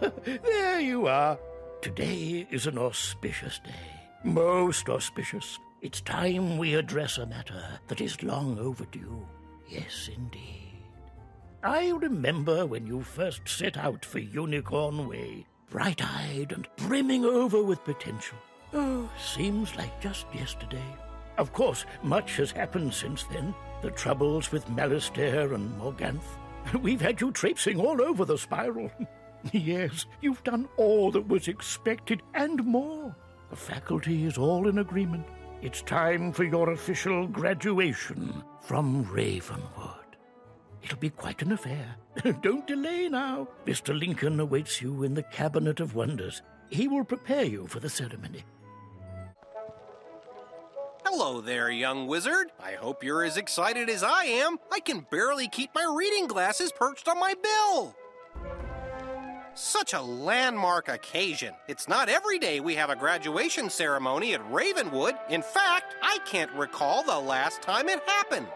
There you are. Today is an auspicious day. Most auspicious. It's time we address a matter that is long overdue. Yes, indeed. I remember when you first set out for Unicorn Way, bright-eyed and brimming over with potential. Oh, seems like just yesterday. Of course, much has happened since then. The troubles with Malistaire and Morganth. We've had you traipsing all over the spiral. Yes, you've done all that was expected and more. The faculty is all in agreement. It's time for your official graduation from Ravenwood. It'll be quite an affair. Don't delay now. Mr. Lincoln awaits you in the Cabinet of Wonders. He will prepare you for the ceremony. Hello there, young wizard. I hope you're as excited as I am. I can barely keep my reading glasses perched on my bill. Such a landmark occasion. It's not every day we have a graduation ceremony at Ravenwood. In fact, I can't recall the last time it happened.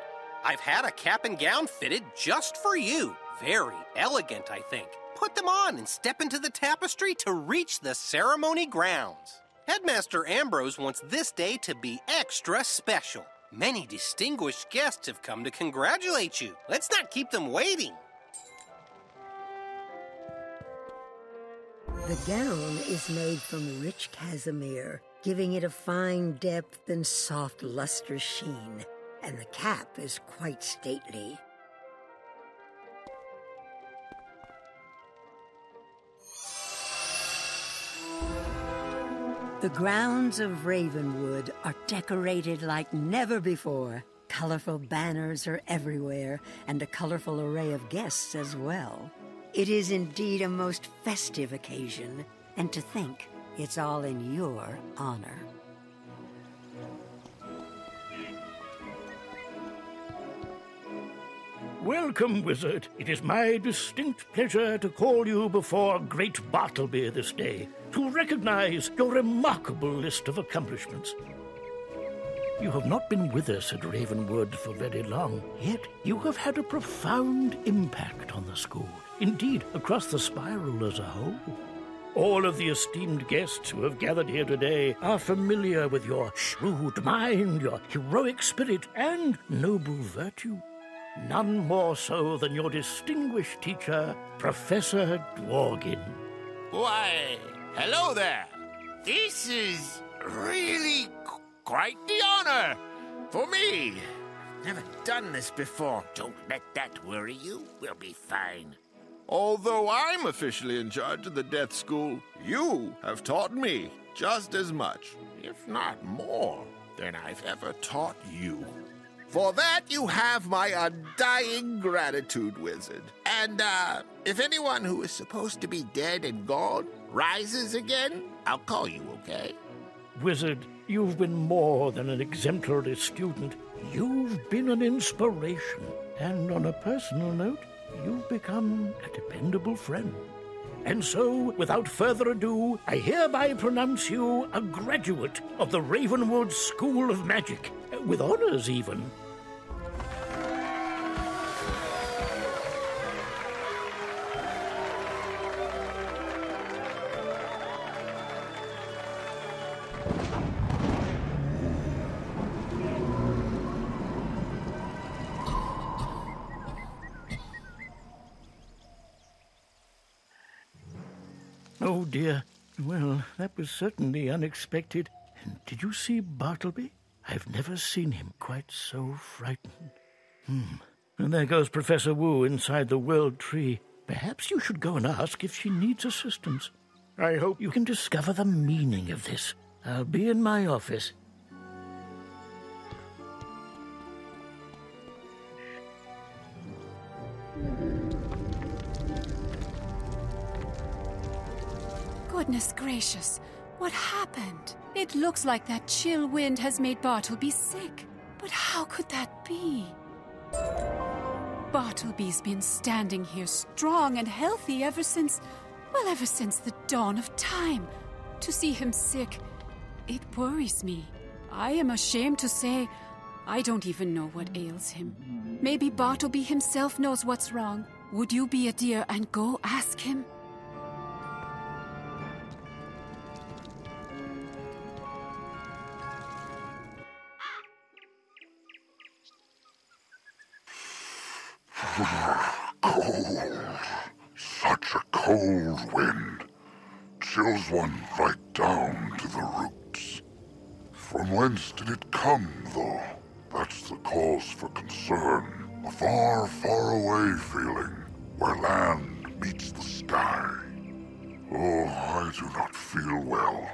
I've had a cap and gown fitted just for you. Very elegant, I think. Put them on and step into the tapestry to reach the ceremony grounds. Headmaster Ambrose wants this day to be extra special. Many distinguished guests have come to congratulate you. Let's not keep them waiting. The gown is made from rich casimere, giving it a fine depth and soft luster sheen, and the cap is quite stately. The grounds of Ravenwood are decorated like never before. Colorful banners are everywhere, and a colorful array of guests as well. It is indeed a most festive occasion, and to think it's all in your honor. Welcome, wizard. It is my distinct pleasure to call you before great Bartleby this day, to recognize your remarkable list of accomplishments. You have not been with us at Ravenwood for very long, yet you have had a profound impact on the school, indeed, across the spiral as a whole. All of the esteemed guests who have gathered here today are familiar with your shrewd mind, your heroic spirit, and noble virtue. None more so than your distinguished teacher, Professor Dworgin. Why, hello there. This is really quite the honor for me. Never done this before. Don't let that worry you. We'll be fine. Although I'm officially in charge of the Death School, you have taught me just as much, if not more, than I've ever taught you. For that, you have my undying gratitude, wizard. And, if anyone who is supposed to be dead and gone rises again, I'll call you, okay? Wizard, you've been more than an exemplary student. You've been an inspiration. And on a personal note, you've become a dependable friend. And so, without further ado, I hereby pronounce you a graduate of the Ravenwood School of Magic, with honors even. Oh, dear. Well, that was certainly unexpected. And did you see Bartleby? I've never seen him quite so frightened. And there goes Professor Wu inside the World Tree. Perhaps you should go and ask if she needs assistance. I hope you can discover the meaning of this. I'll be in my office. Goodness gracious, what happened? It looks like that chill wind has made Bartleby sick. But how could that be? Bartleby's been standing here strong and healthy ever since the dawn of time. To see him sick, it worries me. I am ashamed to say, I don't even know what ails him. Maybe Bartleby himself knows what's wrong. Would you be a dear and go ask him? Cold. Such a cold wind. Chills one right down to the roots. From whence did it come, though? That's the cause for concern. A far, far away feeling, where land meets the sky. Oh, I do not feel well.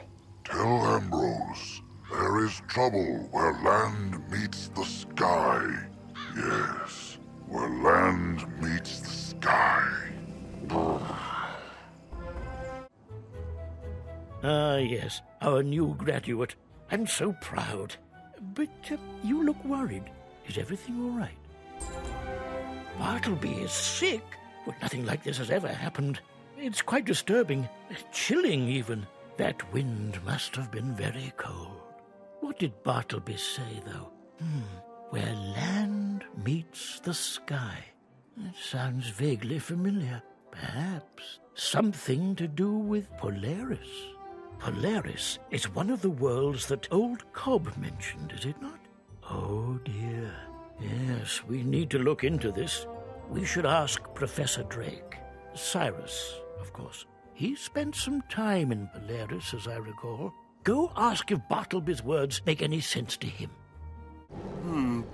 Tell Ambrose, there is trouble where land meets the sky. Yes, where land meets the sky. Ah, yes, our new graduate. I'm so proud. But you look worried. Is everything all right? Bartleby is sick? Well, nothing like this has ever happened. It's quite disturbing, chilling even. That wind must have been very cold. What did Bartleby say, though? Where land meets the sky. It sounds vaguely familiar. Perhaps something to do with Polaris. Polaris is one of the worlds that old Cobb mentioned, is it not? Oh, dear. Yes, we need to look into this. We should ask Professor Drake. Cyrus, of course. He spent some time in Polaris, as I recall. Go ask if Bartleby's words make any sense to him.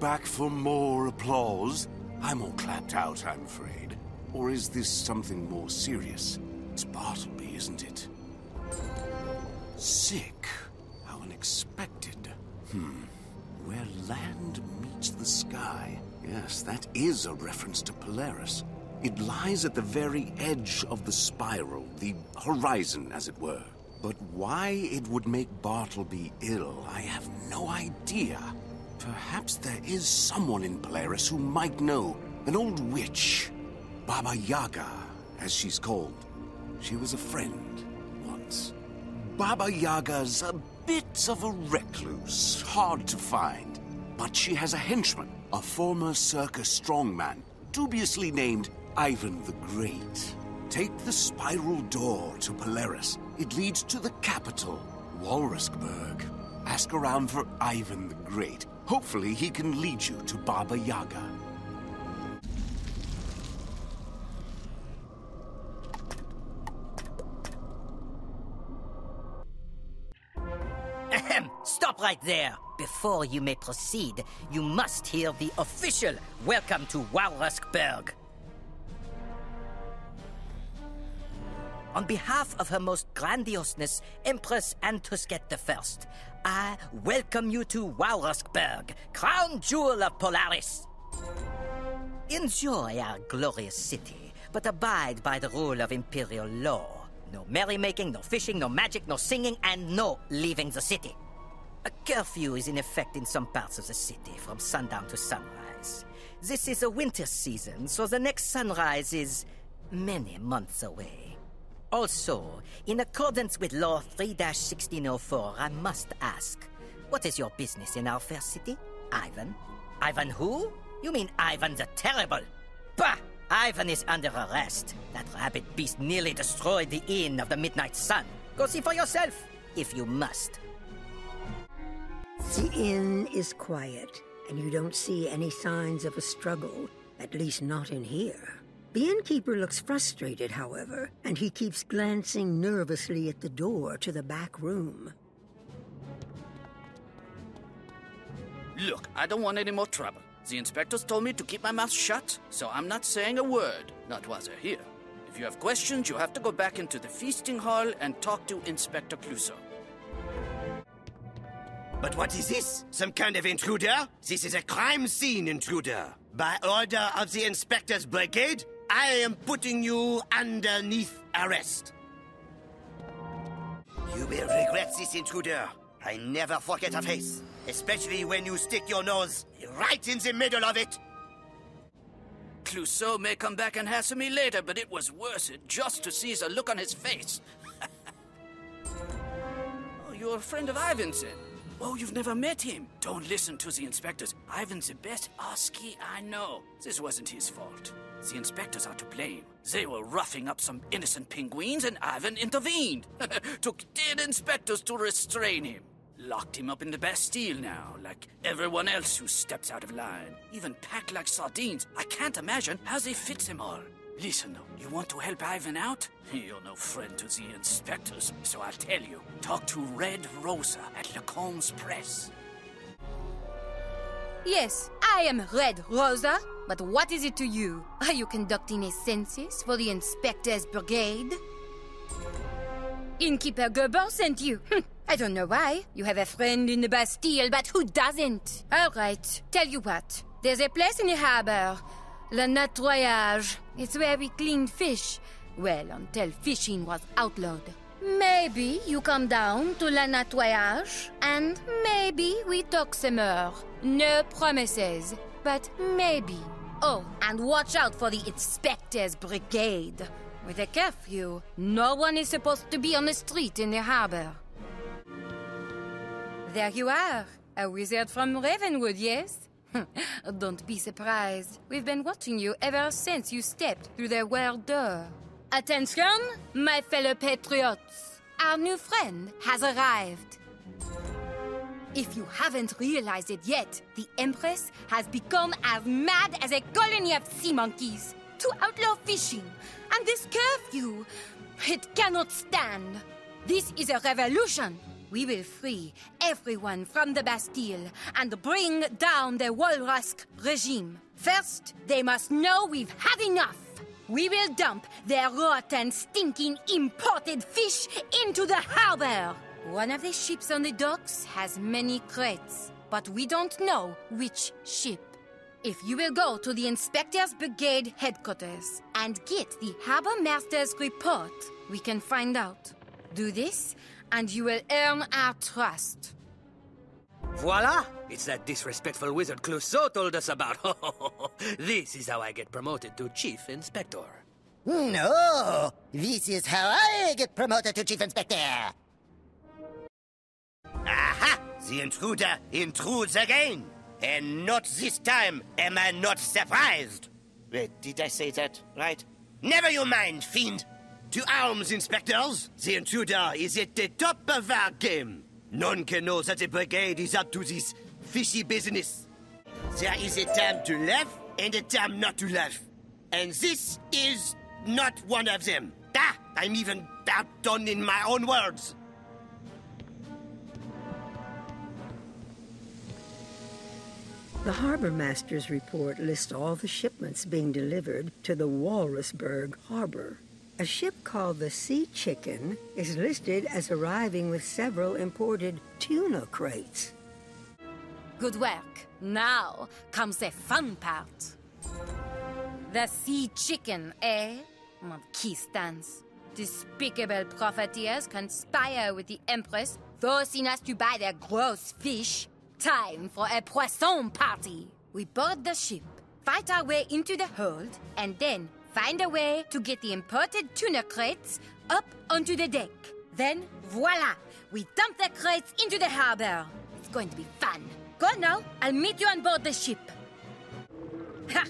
Back for more applause? I'm all clapped out, I'm afraid. Or is this something more serious? It's Bartleby, isn't it? Sick. How unexpected. Where land meets the sky. Yes, that is a reference to Polaris. It lies at the very edge of the spiral, the horizon, as it were. But why it would make Bartleby ill, I have no idea. Perhaps there is someone in Polaris who might know. An old witch. Baba Yaga, as she's called. She was a friend once. Baba Yaga's a bit of a recluse, hard to find. But she has a henchman, a former circus strongman, dubiously named Ivan the Great. Take the spiral door to Polaris. It leads to the capital, Walruskberg. Ask around for Ivan the Great. Hopefully he can lead you to Baba Yaga. Stop right there. Before you may proceed, you must hear the official welcome to Walruskberg. On behalf of Her Most Grandioseness, Empress Antusket I, I welcome you to Walruskberg, crown jewel of Polaris. Enjoy our glorious city, but abide by the rule of Imperial law. No merrymaking, no fishing, no magic, no singing, and no leaving the city. A curfew is in effect in some parts of the city from sundown to sunrise. This is a winter season, so the next sunrise is many months away. Also, in accordance with Law 3-1604, I must ask, what is your business in our fair city? Ivan? Ivan who? You mean Ivan the Terrible? Bah! Ivan is under arrest. That rabid beast nearly destroyed the Inn of the Midnight Sun. Go see for yourself, if you must. The inn is quiet, and you don't see any signs of a struggle, at least not in here. The innkeeper looks frustrated, however, and he keeps glancing nervously at the door to the back room. Look, I don't want any more trouble. The inspectors told me to keep my mouth shut, so I'm not saying a word, not while they're here. If you have questions, you have to go back into the feasting hall and talk to Inspector Clouseau. But what is this? Some kind of intruder? This is a crime scene intruder. By order of the Inspector's Brigade, I am putting you underneath arrest. You will regret this, intruder. I never forget a face, especially when you stick your nose right in the middle of it. Clouseau may come back and hassle me later, but it was worth it just to see the look on his face. Oh, you're a friend of Ivan's then? Oh, you've never met him? Don't listen to the inspectors. Ivan's the best husky I know. This wasn't his fault. The inspectors are to blame. They were roughing up some innocent penguins and Ivan intervened. Took 10 inspectors to restrain him. Locked him up in the Bastille now, like everyone else who steps out of line. Even packed like sardines. I can't imagine how they fit them all. Listen, though, you want to help Ivan out? You're no friend to the inspectors, so I'll tell you. Talk to Red Rosa at Lacombe's Press. Yes, I am Red Rosa, but what is it to you? Are you conducting a census for the Inspector's Brigade? Innkeeper Gerber sent you. I don't know why. You have a friend in the Bastille, but who doesn't? All right, tell you what. There's a place in the harbor, Le Nettoyage. It's where we clean fish. Well, until fishing was outlawed. Maybe you come down to Le Nettoyage, and maybe we talk some more. No promises, but maybe. Oh, and watch out for the Inspector's Brigade. With a curfew, no one is supposed to be on the street in the harbor. There you are, a wizard from Ravenwood, yes? Don't be surprised. We've been watching you ever since you stepped through the world door. Attention, my fellow patriots. Our new friend has arrived. If you haven't realized it yet, the Empress has become as mad as a colony of sea monkeys to outlaw fishing. And this curfew, it cannot stand. This is a revolution. We will free everyone from the Bastille and bring down the Walrusk regime. First, they must know we've had enough. We will dump their rotten, stinking, imported fish into the harbor. One of the ships on the docks has many crates, but we don't know which ship. If you will go to the Inspector's Brigade headquarters and get the Harbor Master's report, we can find out. Do this, and you will earn our trust. Voila! It's that disrespectful wizard Clouseau told us about. This is how I get promoted to Chief Inspector. No! This is how I get promoted to Chief Inspector! Aha! The intruder intrudes again! And not this time am I not surprised! Wait, did I say that right? Never you mind, fiend! To arms, inspectors! The intruder is at the top of our game! None can know that the brigade is up to this fishy business. There is a time to laugh and a time not to laugh. And this is not one of them. Ah, I'm even outdone in my own words. The Harbor Master's report lists all the shipments being delivered to the Walruskberg harbor. A ship called the Sea Chicken is listed as arriving with several imported tuna crates. Good work. Now comes the fun part. The Sea Chicken, eh? Key stands. Despicable profiteers conspire with the Empress, forcing us to buy their gross fish. Time for a poisson party. We board the ship, fight our way into the hold, and then find a way to get the imported tuna crates up onto the deck. Then, voila! We dump the crates into the harbor. It's going to be fun. Go now. I'll meet you on board the ship. Ha!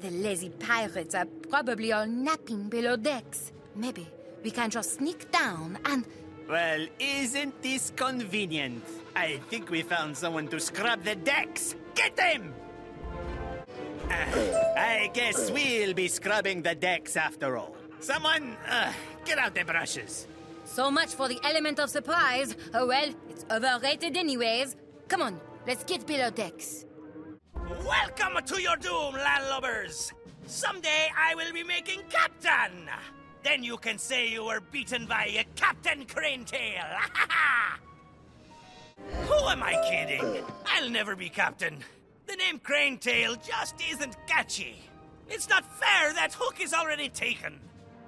The lazy pirates are probably all napping below decks. Maybe we can just sneak down and... Well, isn't this convenient? I think we found someone to scrub the decks. Get them! I guess we'll be scrubbing the decks after all. Someone, get out the brushes. So much for the element of surprise. Oh well, it's overrated anyways. Come on, let's get below decks. Welcome to your doom, landlubbers! Someday I will be making captain! Then you can say you were beaten by Captain Cranetail! Who am I kidding? I'll never be captain. The name Cranetail just isn't catchy. It's not fair that hook is already taken.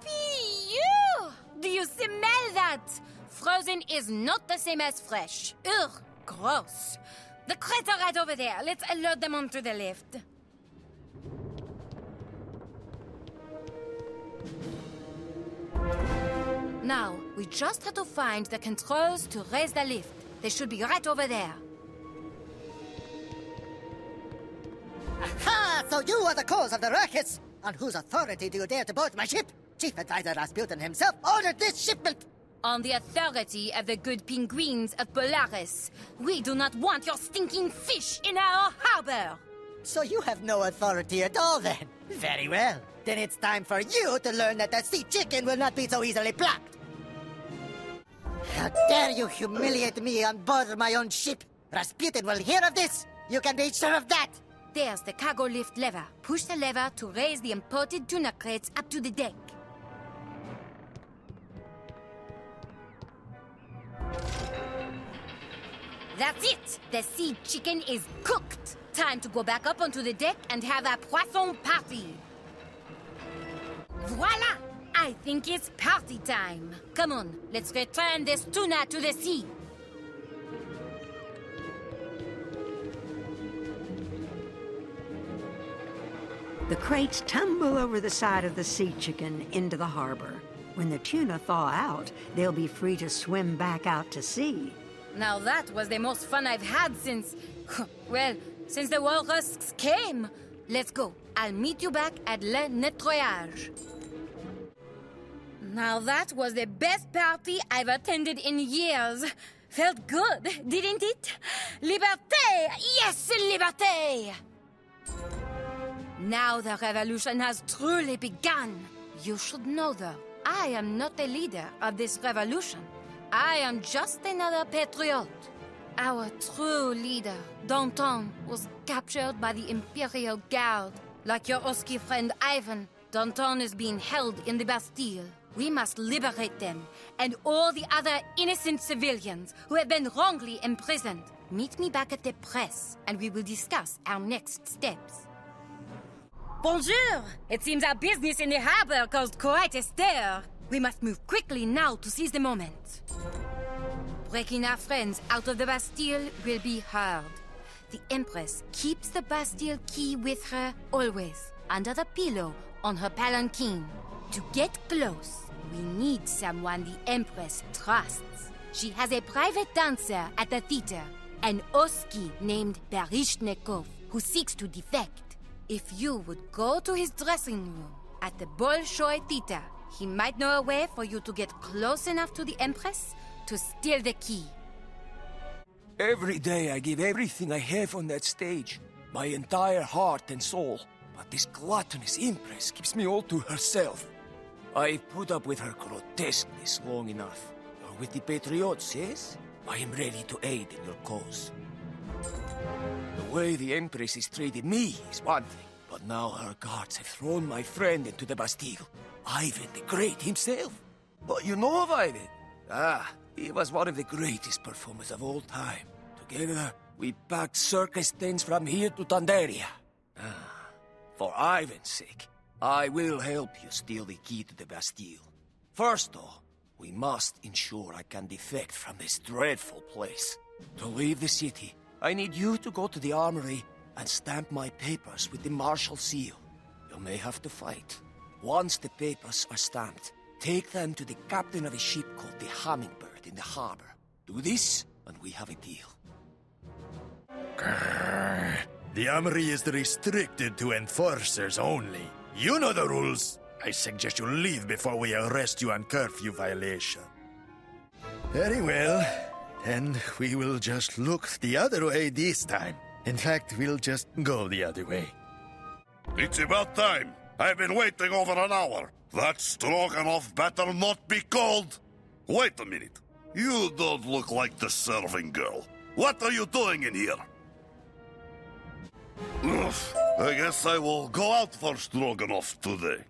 Phew! Do you smell that? Frozen is not the same as fresh. Ugh, gross. The crates are right over there. Let's load them onto the lift. Now, we just have to find the controls to raise the lift. They should be right over there. Aha! So you are the cause of the ruckus! On whose authority do you dare to board my ship? Chief Advisor Rasputin himself ordered this shipment! On the authority of the good penguins of Polaris, we do not want your stinking fish in our harbor! So you have no authority at all, then? Very well. Then it's time for you to learn that the sea chicken will not be so easily plucked. How dare you humiliate me on board my own ship? Rasputin will hear of this! You can be sure of that! There's the cargo lift lever. Push the lever to raise the imported tuna crates up to the deck. That's it! The sea chicken is cooked! Time to go back up onto the deck and have a poisson party! Voila! I think it's party time! Come on, let's return this tuna to the sea! The crates tumble over the side of the sea chicken into the harbor. When the tuna thaw out, they'll be free to swim back out to sea. Now that was the most fun I've had since... well, since the walrusks came. Let's go. I'll meet you back at Le Nettoyage. Now that was the best party I've attended in years. Felt good, didn't it? Liberté! Yes, liberté! Now the revolution has truly begun. You should know, though, I am not the leader of this revolution. I am just another patriot. Our true leader, Danton, was captured by the Imperial Guard. Like your Oski friend Ivan, Danton is being held in the Bastille. We must liberate them, and all the other innocent civilians who have been wrongly imprisoned. Meet me back at the press, and we will discuss our next steps. Bonjour! It seems our business in the harbor caused quite a stir. We must move quickly now to seize the moment. Breaking our friends out of the Bastille will be hard. The Empress keeps the Bastille key with her always, under the pillow on her palanquin. To get close, we need someone the Empress trusts. She has a private dancer at the theater, an Oski named Baryshnikov, who seeks to defect. If you would go to his dressing room at the Bolshoi Theater, he might know a way for you to get close enough to the Empress to steal the key. Every day I give everything I have on that stage, my entire heart and soul. But this gluttonous Empress keeps me all to herself. I've put up with her grotesqueness long enough. You're with the Patriots, yes? I am ready to aid in your cause. The way the Empress has treated me is one thing, but now her guards have thrown my friend into the Bastille. Ivan the Great himself. But you know of Ivan? Ah, he was one of the greatest performers of all time. Together, we packed circus tents from here to Tandaria. Ah, for Ivan's sake, I will help you steal the key to the Bastille. First, though, we must ensure I can defect from this dreadful place. To leave the city, I need you to go to the armory and stamp my papers with the martial seal. You may have to fight. Once the papers are stamped, take them to the captain of a ship called the Hummingbird in the harbor. Do this, and we have a deal. Grrr. The armory is restricted to enforcers only. You know the rules. I suggest you leave before we arrest you on curfew violation. Very well. Then we will just look the other way this time. In fact, we'll just go the other way. It's about time. I've been waiting over an hour. That Stroganoff better not be cold. Wait a minute. You don't look like the serving girl. What are you doing in here? Ugh, I guess I will go out for Stroganoff today.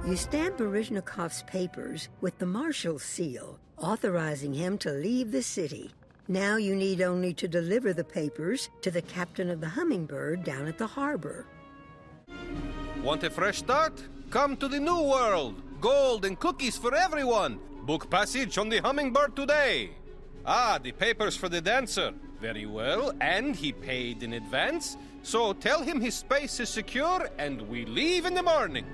You stamp Baryshnikov's papers with the marshal seal, authorizing him to leave the city. Now you need only to deliver the papers to the captain of the Hummingbird down at the harbor. Want a fresh start? Come to the New World. Gold and cookies for everyone. Book passage on the Hummingbird today. Ah, the papers for the dancer. Very well, and he paid in advance. So tell him his space is secure and we leave in the morning.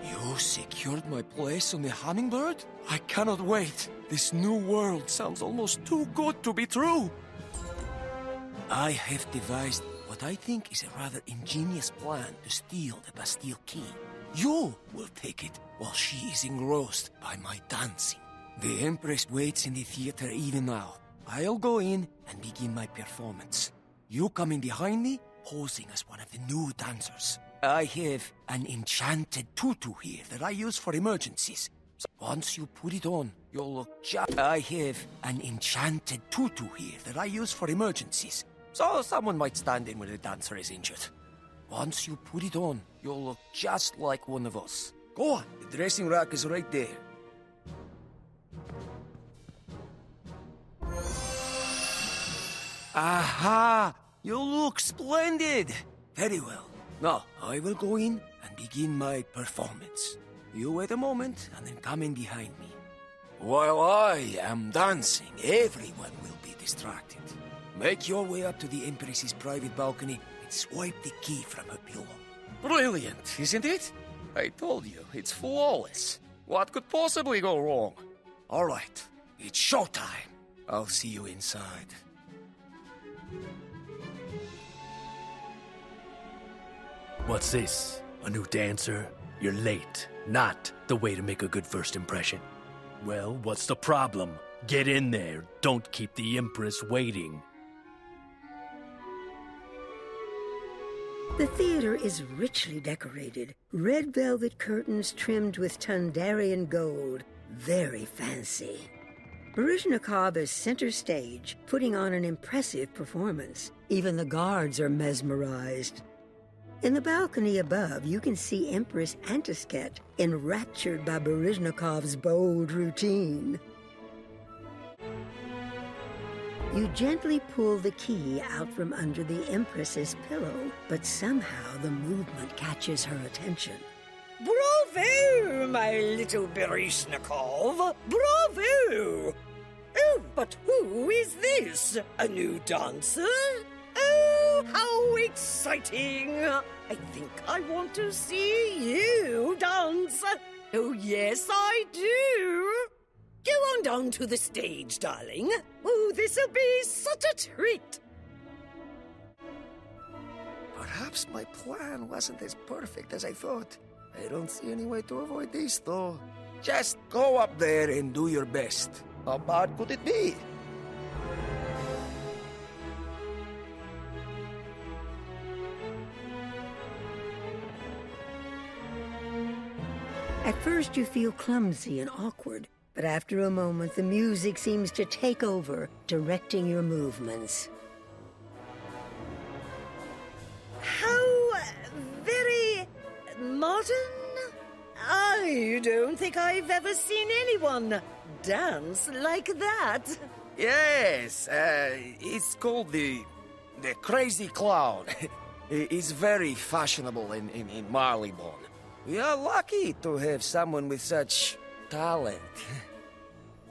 You secured my place on the Hummingbird? I cannot wait. This new world sounds almost too good to be true. I have devised what I think is a rather ingenious plan to steal the Bastille key. You will take it while she is engrossed by my dancing. The Empress waits in the theater even now. I'll go in and begin my performance. You come in behind me, posing as one of the new dancers. I have an enchanted tutu here that I use for emergencies. Once you put it on, you'll look just... I have an enchanted tutu here that I use for emergencies. So someone might stand in when the dancer is injured. Once you put it on, you'll look just like one of us. Go on, the dressing rack is right there. Aha! You look splendid! Very well. Now, I will go in and begin my performance. You wait a moment and then come in behind me. While I am dancing, everyone will be distracted. Make your way up to the Empress's private balcony and swipe the key from her pillow. Brilliant, isn't it? I told you, it's flawless. What could possibly go wrong? All right, it's showtime. I'll see you inside. What's this? A new dancer? You're late. Not the way to make a good first impression. Well, what's the problem? Get in there. Don't keep the Empress waiting. The theater is richly decorated. Red velvet curtains trimmed with Tundarian gold. Very fancy. Baryshnikov is center stage, putting on an impressive performance. Even the guards are mesmerized. In the balcony above, you can see Empress Antisket, enraptured by Baryshnikov's bold routine. You gently pull the key out from under the Empress's pillow, but somehow the movement catches her attention. Bravo, my little Baryshnikov! Bravo! Oh, but who is this? A new dancer? Oh, how exciting! I think I want to see you dance. Oh, yes, I do. Go on down to the stage, darling. Oh, this'll be such a treat. Perhaps my plan wasn't as perfect as I thought. I don't see any way to avoid this, though. Just go up there and do your best. How bad could it be? At first you feel clumsy and awkward, but after a moment the music seems to take over, directing your movements. How very modern? I don't think I've ever seen anyone dance like that. Yes, it's called the Crazy Clown. It's very fashionable in Marleybone. We are lucky to have someone with such talent.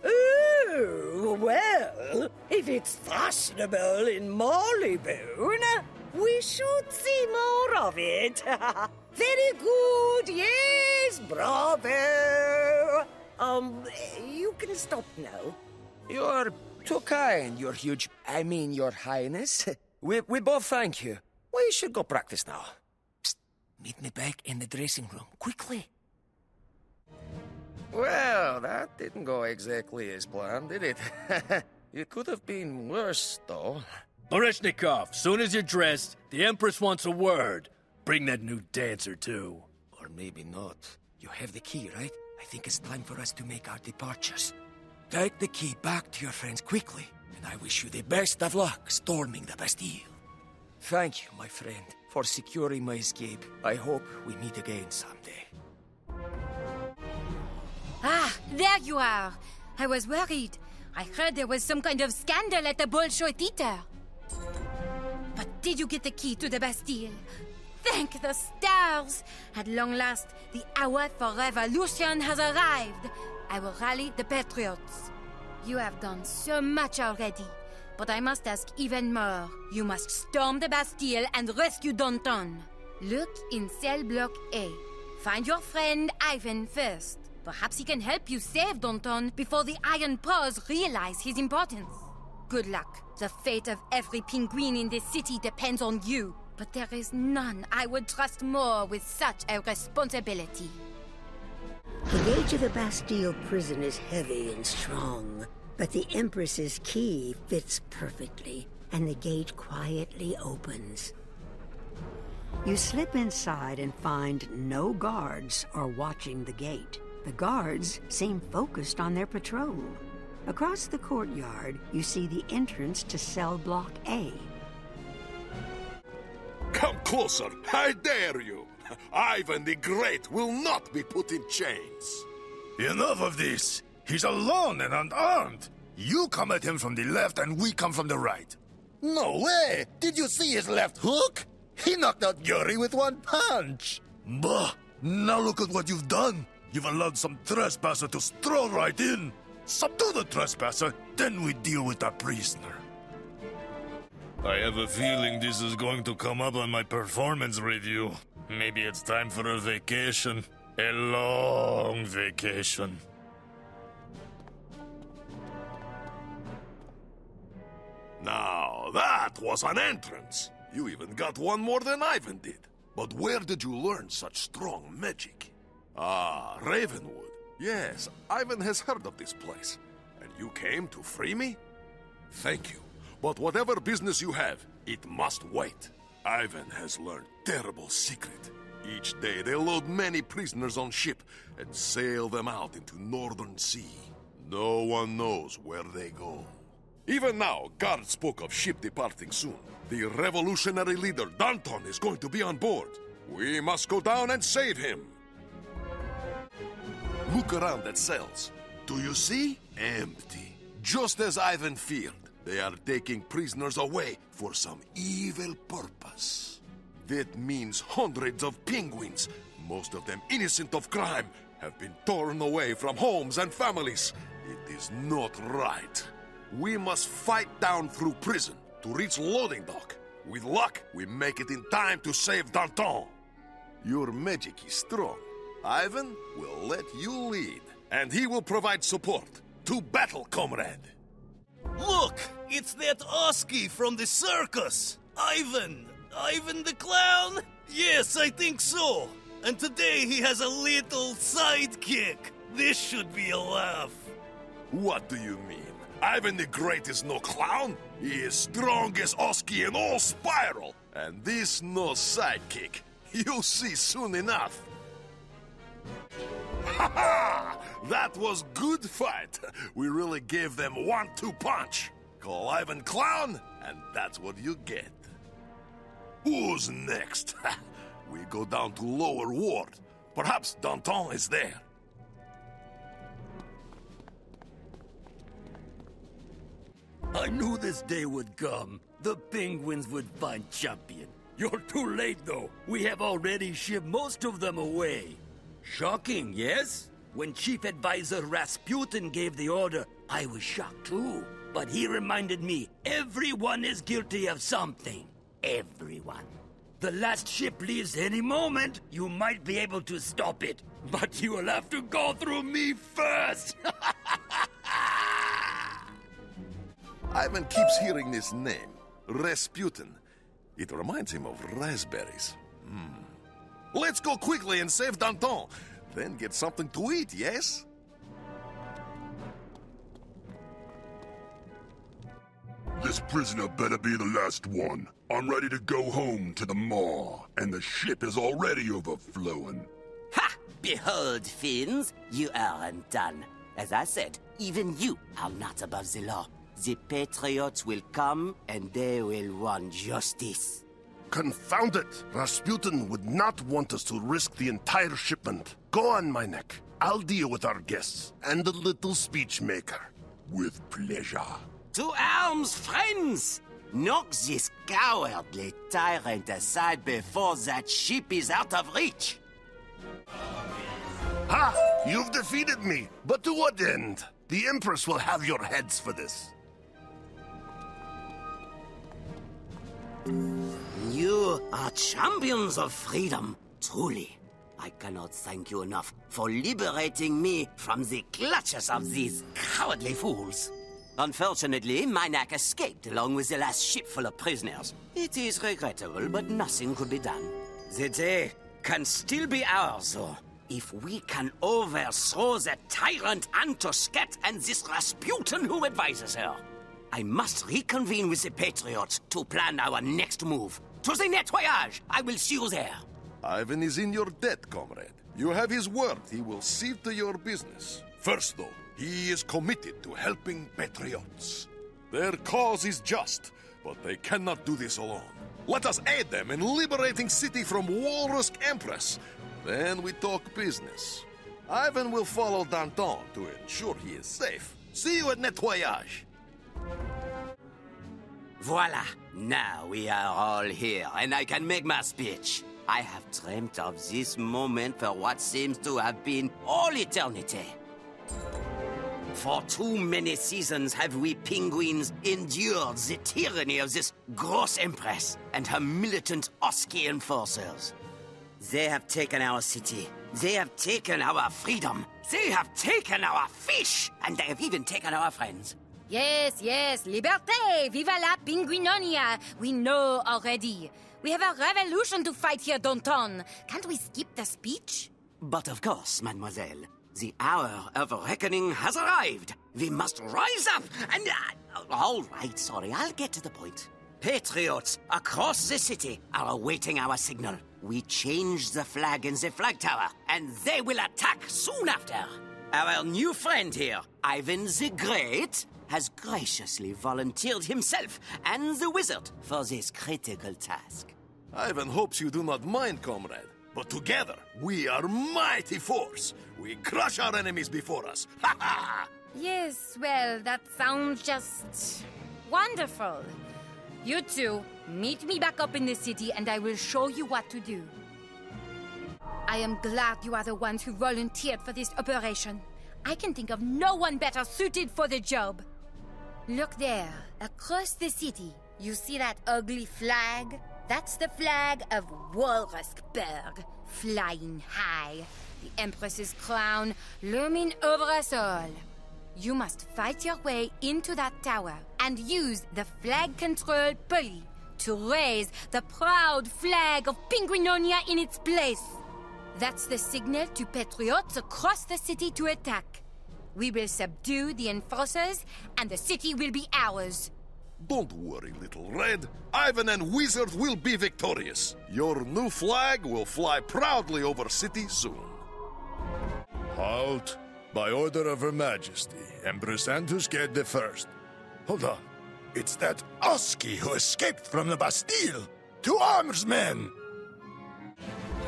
Oh, well, if it's fashionable in Marleybone, we should see more of it. Very good, yes, bravo. You can stop now. You're too kind, Your Highness. We both thank you. We should go practice now. Psst, meet me back in the dressing room, quickly. Well, that didn't go exactly as planned, did it? It could have been worse, though. Baryshnikov, soon as you're dressed, the Empress wants a word. Bring that new dancer, too. Or maybe not. You have the key, right? I think it's time for us to make our departures. Take the key back to your friends quickly, and I wish you the best of luck storming the Bastille. Thank you, my friend, for securing my escape. I hope we meet again someday. Ah, there you are. I was worried. I heard there was some kind of scandal at the Bolshoi Theater. But did you get the key to the Bastille? Thank the stars! At long last, the hour for revolution has arrived. I will rally the patriots. You have done so much already, but I must ask even more. You must storm the Bastille and rescue Danton. Look in cell block A. Find your friend Ivan first. Perhaps he can help you save Danton before the Iron Paws realize his importance. Good luck. The fate of every penguin in this city depends on you. But there is none I would trust more with such a responsibility. The gate of the Bastille prison is heavy and strong, but the Empress's key fits perfectly, and the gate quietly opens. You slip inside and find no guards are watching the gate. The guards seem focused on their patrol. Across the courtyard, you see the entrance to cell block A. Come closer, I dare you. Ivan the Great will not be put in chains. Enough of this. He's alone and unarmed. You come at him from the left and we come from the right. No way! Did you see his left hook? He knocked out Yuri with one punch. Bah! Now look at what you've done. You've allowed some trespasser to stroll right in. Subdue the trespasser, then we deal with the prisoner. I have a feeling this is going to come up on my performance review. Maybe it's time for a vacation. A long vacation. Now, that was an entrance. You even got one more than Ivan did. But where did you learn such strong magic? Ah, Ravenwood. Yes, Ivan has heard of this place. And you came to free me? Thank you. But whatever business you have, it must wait. Ivan has learned terrible secret. Each day they load many prisoners on ship and sail them out into Northern Sea. No one knows where they go. Even now, guards spoke of ship departing soon. The revolutionary leader, Danton, is going to be on board. We must go down and save him. Look around at cells. Do you see? Empty. Just as Ivan feared. They are taking prisoners away for some evil purpose. That means hundreds of penguins, most of them innocent of crime, have been torn away from homes and families. It is not right. We must fight down through prison to reach loading dock. With luck, we make it in time to save Danton. Your magic is strong. Ivan will let you lead, and he will provide support. To battle, comrade! Look! It's that Oski from the circus! Ivan! Ivan the clown? Yes, I think so. And today he has a little sidekick. This should be a laugh. What do you mean? Ivan the Great is no clown. He is strong as Oski in all Spiral. And this no sidekick. You'll see soon enough. Ha ha! That was good fight. We really gave them 1-2 punch. Call Ivan clown, and that's what you get. Who's next? We go down to Lower Ward. Perhaps Danton is there. I knew this day would come. The penguins would find champion. You're too late, though. We have already shipped most of them away. Shocking, yes? When Chief Advisor Rasputin gave the order, I was shocked too. But he reminded me, everyone is guilty of something. Everyone. The last ship leaves any moment. You might be able to stop it. But you will have to go through me first. Ivan keeps hearing this name, Rasputin. It reminds him of raspberries. Let's go quickly and save Danton. Then get something to eat, yes? This prisoner better be the last one. I'm ready to go home to the Maw, and the ship is already overflowing. Ha! Behold, Finns, you are undone. As I said, even you are not above the law. The Patriots will come, and they will want justice. Confound it! Rasputin would not want us to risk the entire shipment. Go on, my neck. I'll deal with our guests and the little speech maker. With pleasure. To arms, friends! Knock this cowardly tyrant aside before that ship is out of reach. Ha! You've defeated me, but to what end? The Empress will have your heads for this. You are champions of freedom, truly. I cannot thank you enough for liberating me from the clutches of these cowardly fools. Unfortunately, Minac escaped along with the last ship full of prisoners. It is regrettable, but nothing could be done. The day can still be ours, though, if we can overthrow the tyrant Antosket and this Rasputin who advises her. I must reconvene with the Patriots to plan our next move. To the nettoyage! I will see you there. Ivan is in your debt, comrade. You have his word he will see to your business. First, though, he is committed to helping Patriots. Their cause is just, but they cannot do this alone. Let us aid them in liberating city from Walrusk Empress. Then we talk business. Ivan will follow Danton to ensure he is safe. See you at nettoyage. Voila! Now we are all here, and I can make my speech. I have dreamt of this moment for what seems to have been all eternity. For too many seasons have we penguins endured the tyranny of this gross empress and her militant Oskian forces. They have taken our city. They have taken our freedom. They have taken our fish. And they have even taken our friends. Yes, yes, liberté! Viva la Pinguinonia! We know already. We have a revolution to fight here, Danton. Can't we skip the speech? But of course, mademoiselle. The hour of reckoning has arrived. We must rise up and... all right, sorry, I'll get to the point. Patriots across the city are awaiting our signal. We change the flag in the flag tower, and they will attack soon after. Our new friend here, Ivan the Great, has graciously volunteered himself and the wizard for this critical task. Ivan hopes you do not mind, comrade. But together, we are mighty force. We crush our enemies before us. Ha ha! Yes, well, that sounds just wonderful. You two, meet me back up in the city and I will show you what to do. I am glad you are the ones who volunteered for this operation. I can think of no one better suited for the job. Look there, across the city. You see that ugly flag? That's the flag of Walruskberg, flying high. The Empress's crown looming over us all. You must fight your way into that tower and use the flag control pulley to raise the proud flag of Pinguinonia in its place. That's the signal to Patriots across the city to attack. We will subdue the enforcers and the city will be ours. Don't worry, Little Red. Ivan and Wizard will be victorious. Your new flag will fly proudly over city soon. Halt. By order of Her Majesty, Empress Antosket the First. Hold on. It's that Oski who escaped from the Bastille. To arms, men!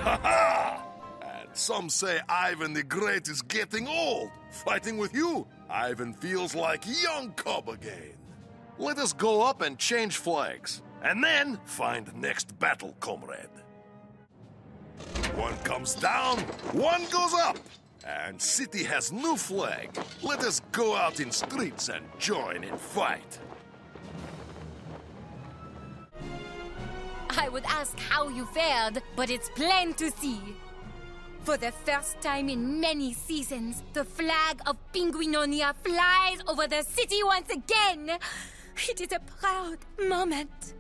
Ha ha! And some say Ivan the Great is getting old. Fighting with you, Ivan feels like young cub again. Let us go up and change flags, and then find next battle, comrade. One comes down, one goes up, and city has new flag. Let us go out in streets and join in fight. I would ask how you fared, but it's plain to see. For the first time in many seasons, the flag of Pinguinonia flies over the city once again. It is a proud moment.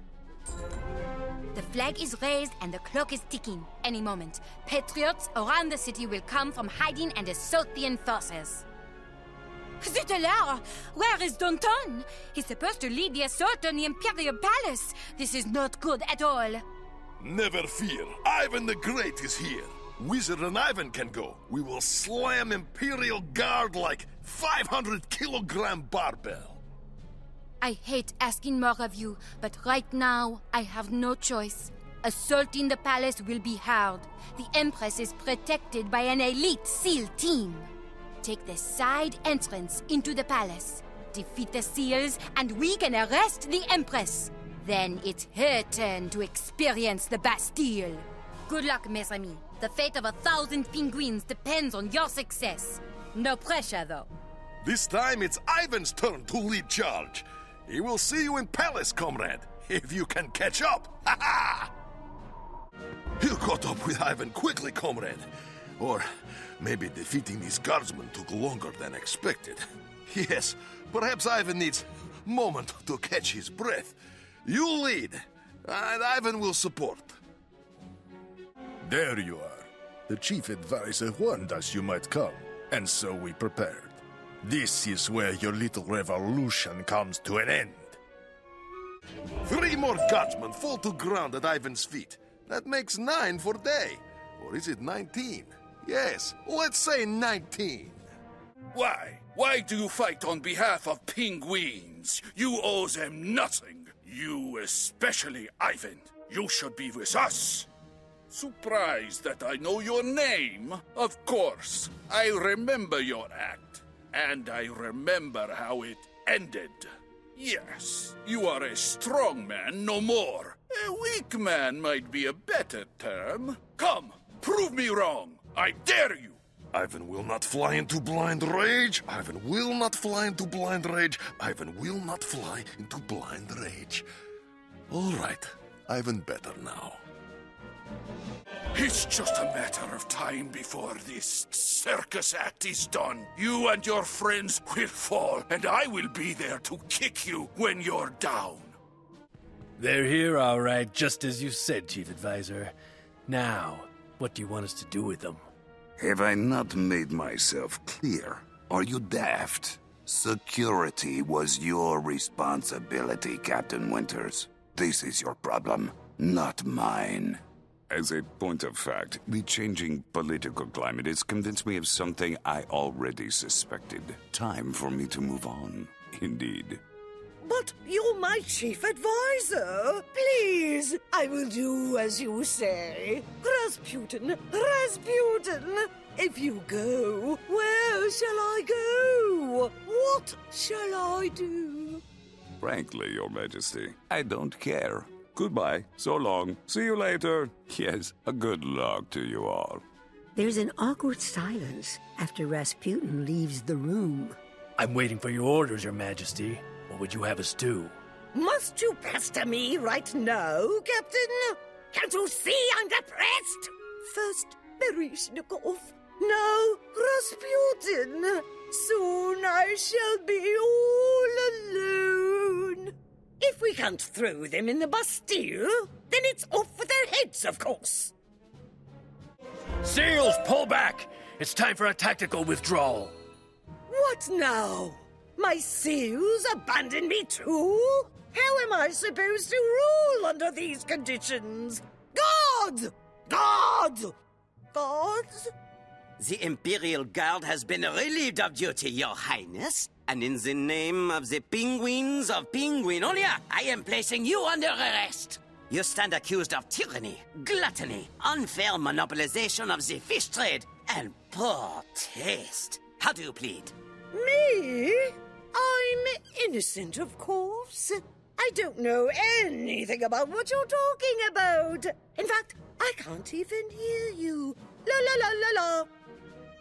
The flag is raised and the clock is ticking. Any moment, patriots around the city will come from hiding and assault the enforcers. Zut alors! Where is Danton? He's supposed to lead the assault on the Imperial Palace. This is not good at all. Never fear. Ivan the Great is here. Wizard and Ivan can go. We will slam Imperial Guard like 500-kilogram barbell. I hate asking more of you, but right now, I have no choice. Assaulting the palace will be hard. The Empress is protected by an elite SEAL team. Take the side entrance into the palace. Defeat the SEALs, and we can arrest the Empress. Then it's her turn to experience the Bastille. Good luck, mes amis. The fate of 1,000 penguins depends on your success. No pressure, though. This time, it's Ivan's turn to lead charge. He will see you in palace, comrade, if you can catch up. Ha ha! You caught up with Ivan quickly, comrade. Or maybe defeating these guardsmen took longer than expected. Yes, perhaps Ivan needs a moment to catch his breath. You lead, and Ivan will support. There you are. The chief advisor warned us you might come, and so we prepared. This is where your little revolution comes to an end. 3 more guardsmen fall to ground at Ivan's feet. That makes 9 for day. Or is it 19? Yes, let's say 19. Why? Why do you fight on behalf of penguins? You owe them nothing. You especially, Ivan. You should be with us. Surprised that I know your name? Of course. I remember your act. And I remember how it ended. Yes, you are a strong man, no more. A weak man might be a better term. Come, prove me wrong. I dare you. Ivan will not fly into blind rage. Ivan will not fly into blind rage. Ivan will not fly into blind rage. All right, Ivan better now. It's just a matter of time before this circus act is done. You and your friends will fall, and I will be there to kick you when you're down. They're here, all right, just as you said, Chief Advisor. Now, what do you want us to do with them? Have I not made myself clear? Are you daft? Security was your responsibility, Captain Winters. This is your problem, not mine. As a point of fact, the changing political climate has convinced me of something I already suspected. Time for me to move on, indeed. But you're my chief advisor. Please, I will do as you say. Rasputin, Rasputin, if you go, where shall I go? What shall I do? Frankly, Your Majesty, I don't care. Goodbye. So long. See you later. Yes, a good luck to you all. There's an awkward silence after Rasputin leaves the room. I'm waiting for your orders, Your Majesty. What would you have us do? Must you pester me right now, Captain? Can't you see I'm depressed? First, Berezhnikov. Now, Rasputin. Soon I shall be all alone. If we can't throw them in the Bastille, then it's off with their heads, of course. Seals, pull back! It's time for a tactical withdrawal. What now? My seals abandon me too? How am I supposed to rule under these conditions? God! God! Gods? The Imperial Guard has been relieved of duty, Your Highness. And in the name of the penguins of Penguinonia, I am placing you under arrest. You stand accused of tyranny, gluttony, unfair monopolization of the fish trade, and poor taste. How do you plead? Me? I'm innocent, of course. I don't know anything about what you're talking about. In fact, I can't even hear you. La la la la la.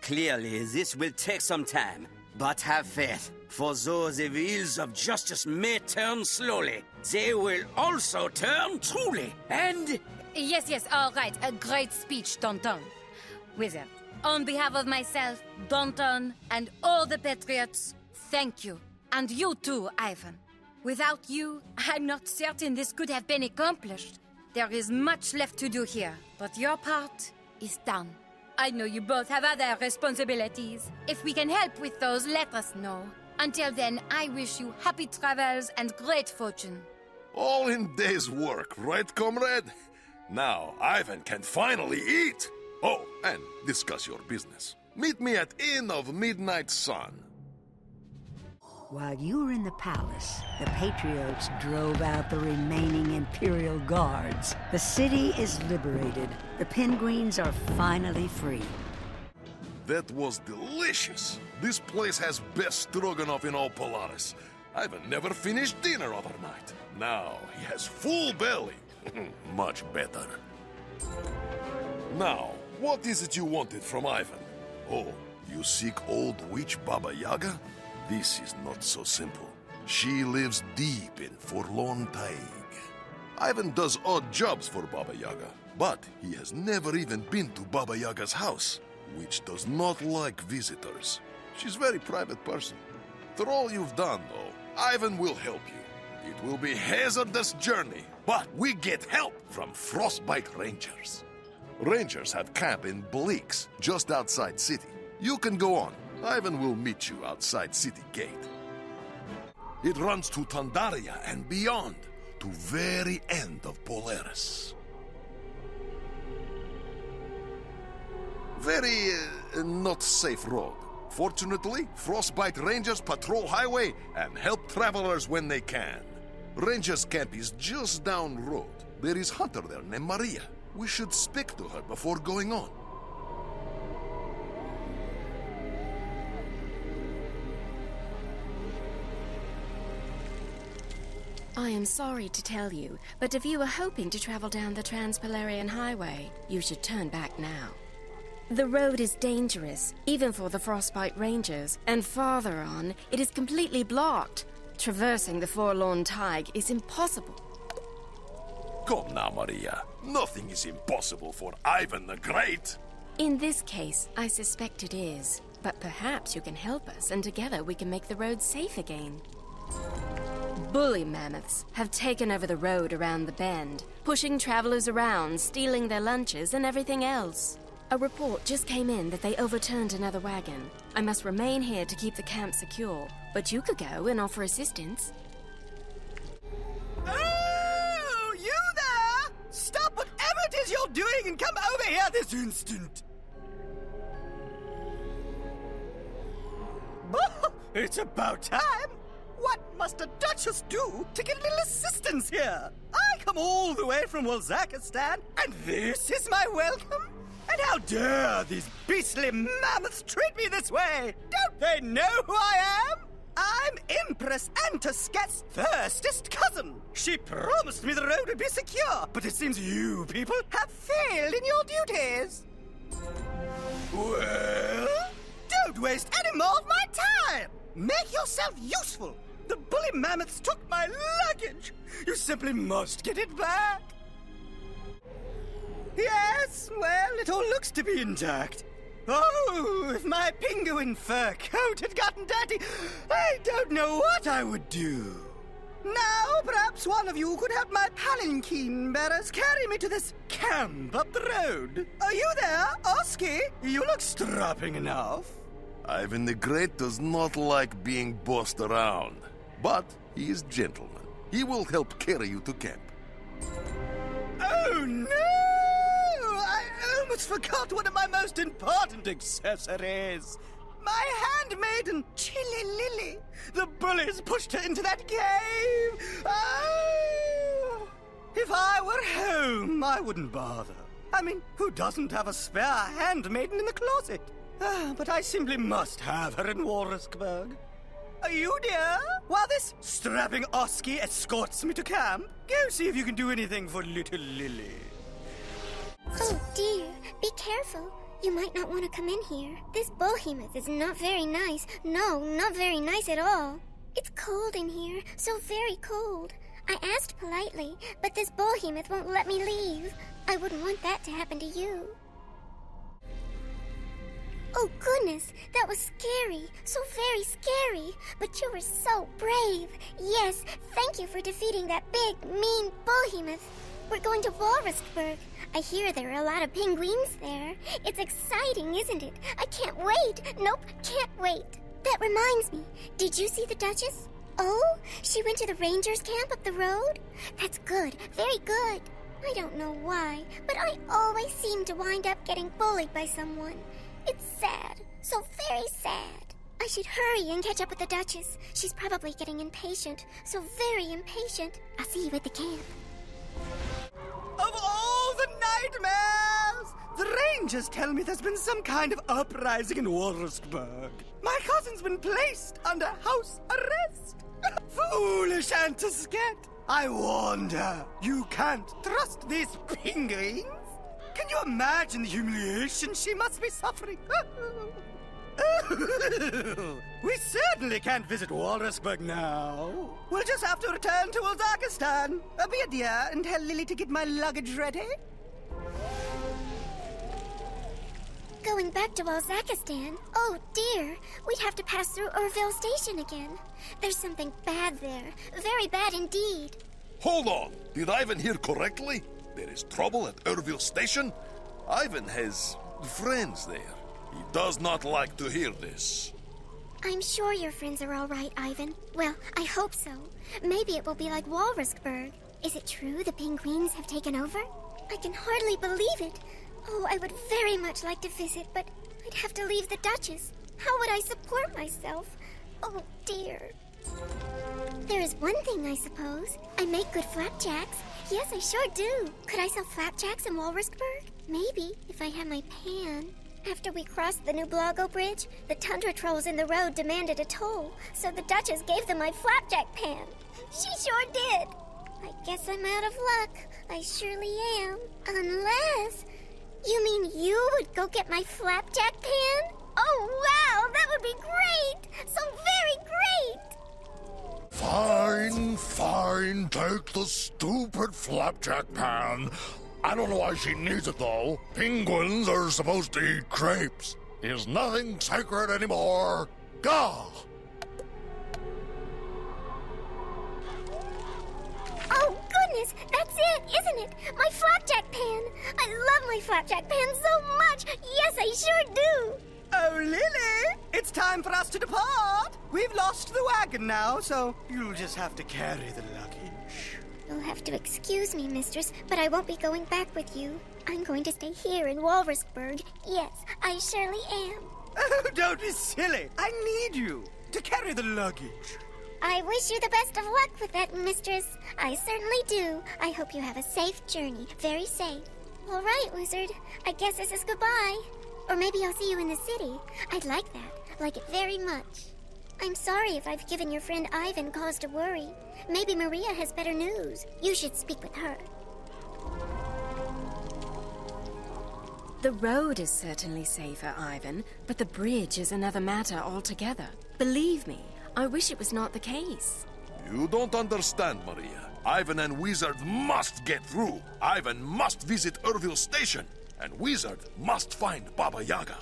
Clearly, this will take some time. But have faith, for though the wheels of justice may turn slowly, they will also turn truly, and... Yes, all right. A great speech, Danton. Wizard, on behalf of myself, Danton, and all the Patriots, thank you. And you too, Ivan. Without you, I'm not certain this could have been accomplished. There is much left to do here, but your part is done. I know you both have other responsibilities. If we can help with those, let us know. Until then, I wish you happy travels and great fortune. All in day's work, right, comrade? Now, Ivan can finally eat! Oh, and discuss your business. Meet me at Inn of Midnight Sun. While you were in the palace, the Patriots drove out the remaining Imperial Guards. The city is liberated. The penguins are finally free. That was delicious. This place has best stroganoff in all Polaris. Ivan never finished dinner overnight. Now he has full belly. Much better. Now, what is it you wanted from Ivan? Oh, you seek old witch Baba Yaga? This is not so simple. She lives deep in Forlorn Tayg. Ivan does odd jobs for Baba Yaga, but he has never even been to Baba Yaga's house. witch does not like visitors. She's a very private person. For all you've done, though, Ivan will help you. It will be a hazardous journey, but we get help from Frostbite Rangers. Rangers have camp in Bleaks, just outside city. You can go on. Ivan will meet you outside city gate. It runs to Tandaria and beyond, to very end of Polaris. Very not safe road. Fortunately, Frostbite Rangers patrol highway and help travelers when they can. Rangers camp is just down road. There is hunter there named Maria. We should speak to her before going on. I am sorry to tell you, but if you were hoping to travel down the Trans-Polarian Highway, you should turn back now. The road is dangerous, even for the Frostbite Rangers, and farther on, it is completely blocked. Traversing the Forlorn Tayg is impossible. Come now, Maria. Nothing is impossible for Ivan the Great. In this case, I suspect it is. But perhaps you can help us, and together we can make the road safe again. Bully mammoths have taken over the road around the bend, pushing travelers around, stealing their lunches and everything else. A report just came in that they overturned another wagon. I must remain here to keep the camp secure, but you could go and offer assistance. Oh, you there! Stop whatever it is you're doing and come over here this instant! Oh, it's about time! What must a duchess do to get a little assistance here? I come all the way from Walruskberg, and this is my welcome? And how dare these beastly mammoths treat me this way? Don't they know who I am? I'm Empress Antusket's firstest cousin. She promised me the road would be secure, but it seems you people have failed in your duties. Well, don't waste any more of my time. Make yourself useful. The bully mammoths took my luggage. You simply must get it back. Yes, well, it all looks to be intact. Oh, if my penguin fur coat had gotten dirty, I don't know what I would do. Now, perhaps one of you could help my palanquin bearers carry me to this camp up the road. Are you there, Oski? You look strapping enough. Ivan the Great does not like being bossed around, but he is gentleman. He will help carry you to camp. Oh, no! I almost forgot one of my most important accessories. My handmaiden, Chili Lily. The bullies pushed her into that cave. Oh! If I were home, I wouldn't bother. I mean, who doesn't have a spare handmaiden in the closet? But I simply must have her in Walruskberg. Are you dear? While this strapping Oski escorts me to camp, go see if you can do anything for little Lily. Oh dear, be careful. You might not want to come in here. This behemoth is not very nice. No, not very nice at all. It's cold in here, so very cold. I asked politely, but this behemoth won't let me leave. I wouldn't want that to happen to you. Oh goodness, that was scary, so very scary. But you were so brave. Yes, thank you for defeating that big, mean behemoth. We're going to Walruskberg. I hear there are a lot of penguins there. It's exciting, isn't it? I can't wait. Nope, can't wait. That reminds me, did you see the Duchess? Oh, she went to the Rangers camp up the road? That's good, very good. I don't know why, but I always seem to wind up getting bullied by someone. It's sad, so very sad. I should hurry and catch up with the Duchess. She's probably getting impatient, so very impatient. I'll see you at the camp. Of all the nightmares! The Rangers tell me there's been some kind of uprising in Walruskberg. My cousin's been placed under house arrest. Foolish Antusket! I warned her. You can't trust these penguins. Can you imagine the humiliation she must be suffering? We certainly can't visit Walruskberg now. We'll just have to return to Walruskberg. Be a dear and tell Lily to get my luggage ready. Going back to Walruskberg? Oh dear, we'd have to pass through Urville Station again. There's something bad there. Very bad indeed. Hold on! Did Ivan hear correctly? There is trouble at Urville Station? Ivan has friends there. He does not like to hear this. I'm sure your friends are all right, Ivan. Well, I hope so. Maybe it will be like Walruskberg. Is it true the penguins have taken over? I can hardly believe it. Oh, I would very much like to visit, but I'd have to leave the Duchess. How would I support myself? Oh, dear. There is one thing, I suppose. I make good flapjacks. Yes, I sure do. Could I sell flapjacks in Walruskberg? Maybe, if I had my pan. After we crossed the new Blago Bridge, the tundra trolls in the road demanded a toll, so the Duchess gave them my flapjack pan. She sure did. I guess I'm out of luck. I surely am. Unless... You mean you would go get my flapjack pan? Oh, wow! That would be great! So very great! Fine, fine. Take the stupid flapjack pan. I don't know why she needs it, though. Penguins are supposed to eat crepes. Is nothing sacred anymore. Gah! Oh, goodness! That's it, isn't it? My flapjack pan! I love my flapjack pan so much! Yes, I sure do! Oh, Lily! It's time for us to depart! We've lost the wagon now, so you'll just have to carry the luggage. You'll have to excuse me, mistress, but I won't be going back with you. I'm going to stay here in Walruskberg. Yes, I surely am. Oh, don't be silly. I need you to carry the luggage. I wish you the best of luck with that, mistress. I certainly do. I hope you have a safe journey. Very safe. All right, Wizard. I guess this is goodbye. Or maybe I'll see you in the city. I'd like that. Like it very much. I'm sorry if I've given your friend Ivan cause to worry. Maybe Maria has better news. You should speak with her. The road is certainly safer, Ivan, but the bridge is another matter altogether. Believe me, I wish it was not the case. You don't understand, Maria. Ivan and Wizard must get through. Ivan must visit Urville Station. And Wizard must find Baba Yaga.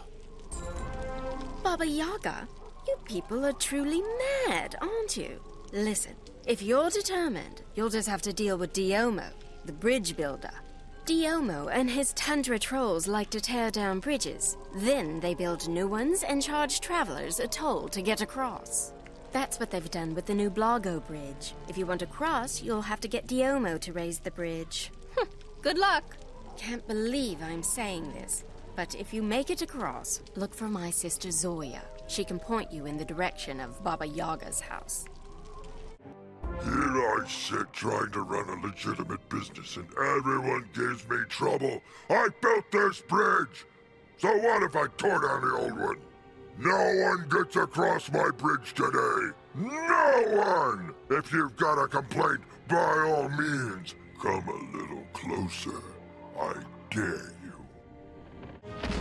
Baba Yaga? You people are truly mad, aren't you? Listen, if you're determined, you'll just have to deal with Diomo, the bridge builder. Diomo and his tundra trolls like to tear down bridges. Then they build new ones and charge travelers a toll to get across. That's what they've done with the new Blago Bridge. If you want to cross, you'll have to get Diomo to raise the bridge. Good luck! Can't believe I'm saying this, but if you make it across, look for my sister Zoya. She can point you in the direction of Baba Yaga's house. Here I sit trying to run a legitimate business and everyone gives me trouble. I built this bridge! So what if I tore down the old one? No one gets across my bridge today! No one! If you've got a complaint, by all means, come a little closer. I dare you.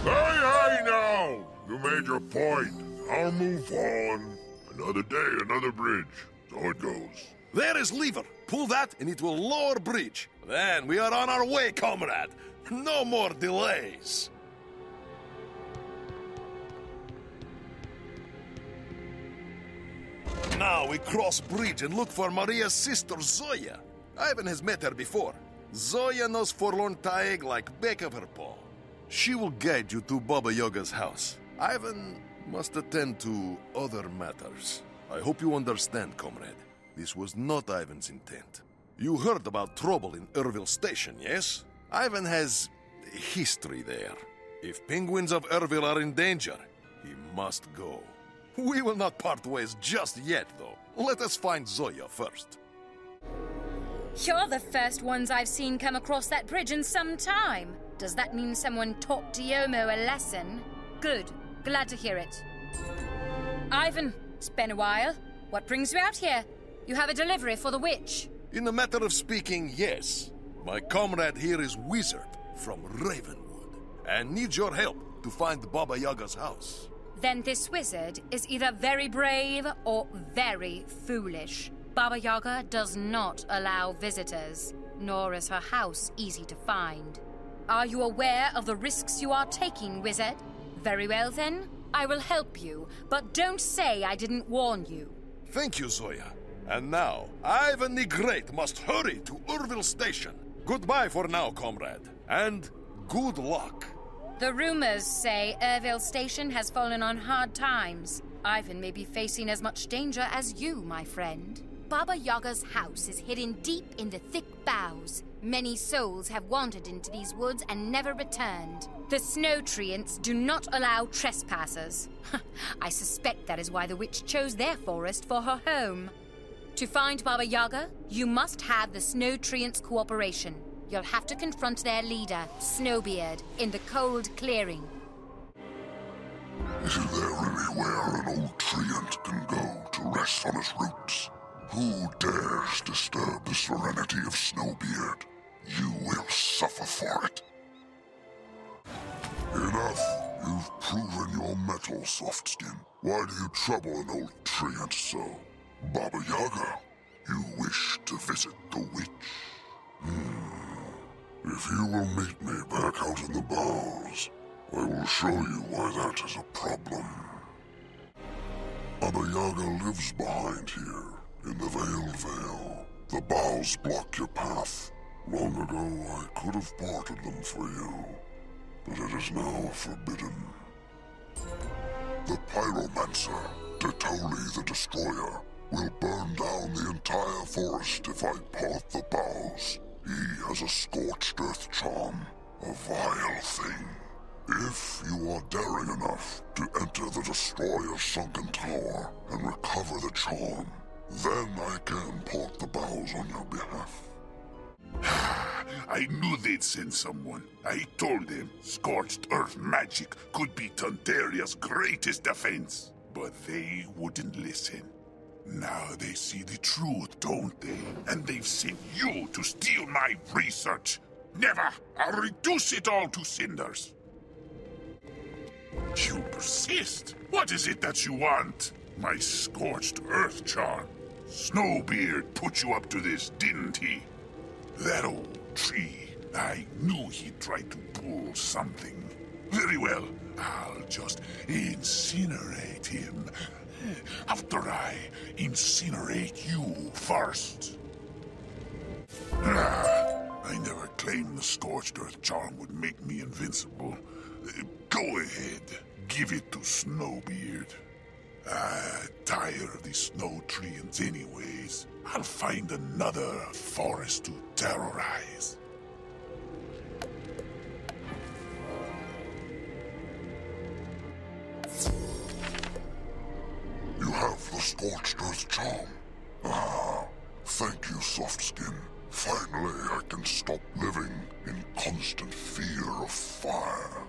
Hey, now! You made your point. I'll move on. Another day, another bridge. So it goes. There is lever. Pull that and it will lower bridge. Then we are on our way, comrade. No more delays. Now we cross bridge and look for Maria's sister, Zoya. Ivan has met her before. Zoya knows Forlorn Tayg like back of her paw. She will guide you to Baba Yaga's house. Ivan must attend to other matters. I hope you understand, comrade. This was not Ivan's intent. You heard about trouble in Urville Station, yes? Ivan has history there. If penguins of Urville are in danger, he must go. We will not part ways just yet, though. Let us find Zoya first. You're the first ones I've seen come across that bridge in some time. Does that mean someone taught Diomo a lesson? Good. Glad to hear it. Ivan, it's been a while. What brings you out here? You have a delivery for the witch. In a matter of speaking, yes. My comrade here is Wizard from Ravenwood and needs your help to find Baba Yaga's house. Then this wizard is either very brave or very foolish. Baba Yaga does not allow visitors, nor is her house easy to find. Are you aware of the risks you are taking, wizard? Very well, then. I will help you, but don't say I didn't warn you. Thank you, Zoya. And now, Ivan the Great must hurry to Urville Station. Goodbye for now, comrade. And good luck. The rumors say Urville Station has fallen on hard times. Ivan may be facing as much danger as you, my friend. Baba Yaga's house is hidden deep in the thick boughs. Many souls have wandered into these woods and never returned. The snow treants do not allow trespassers. I suspect that is why the witch chose their forest for her home. To find Baba Yaga, you must have the snow treants' cooperation. You'll have to confront their leader, Snowbeard, in the cold clearing. Isn't there anywhere an old treant can go to rest on his roots? Who dares disturb the serenity of Snowbeard? You will suffer for it. Enough. You've proven your mettle, Softskin. Why do you trouble an old treant so? Baba Yaga, you wish to visit the witch? If you will meet me back out in the boughs, I will show you why that is a problem. Baba Yaga lives behind here, in the Veiled Vale. The boughs block your path. Long ago, I could have parted them for you, but it is now forbidden. The Pyromancer, Detoli the Destroyer, will burn down the entire forest if I part the boughs. He has a scorched earth charm, a vile thing. If you are daring enough to enter the Destroyer's sunken tower and recover the charm, then I can part the boughs on your behalf. I knew they'd send someone. I told them scorched earth magic could be Tunderia's greatest defense. But they wouldn't listen. Now they see the truth, don't they? And they've sent you to steal my research. Never! I'll reduce it all to cinders. You persist. What is it that you want? My scorched earth charm. Snowbeard put you up to this, didn't he? That old tree. I knew he'd try to pull something. Very well. I'll just incinerate him. After I incinerate you first. I never claimed the scorched earth charm would make me invincible. Go ahead. Give it to Snowbeard. Tired of these snow treants anyways. I'll find another forest to terrorize. You have the scorched earth charm. Thank you, Softskin. Finally, I can stop living in constant fear of fire.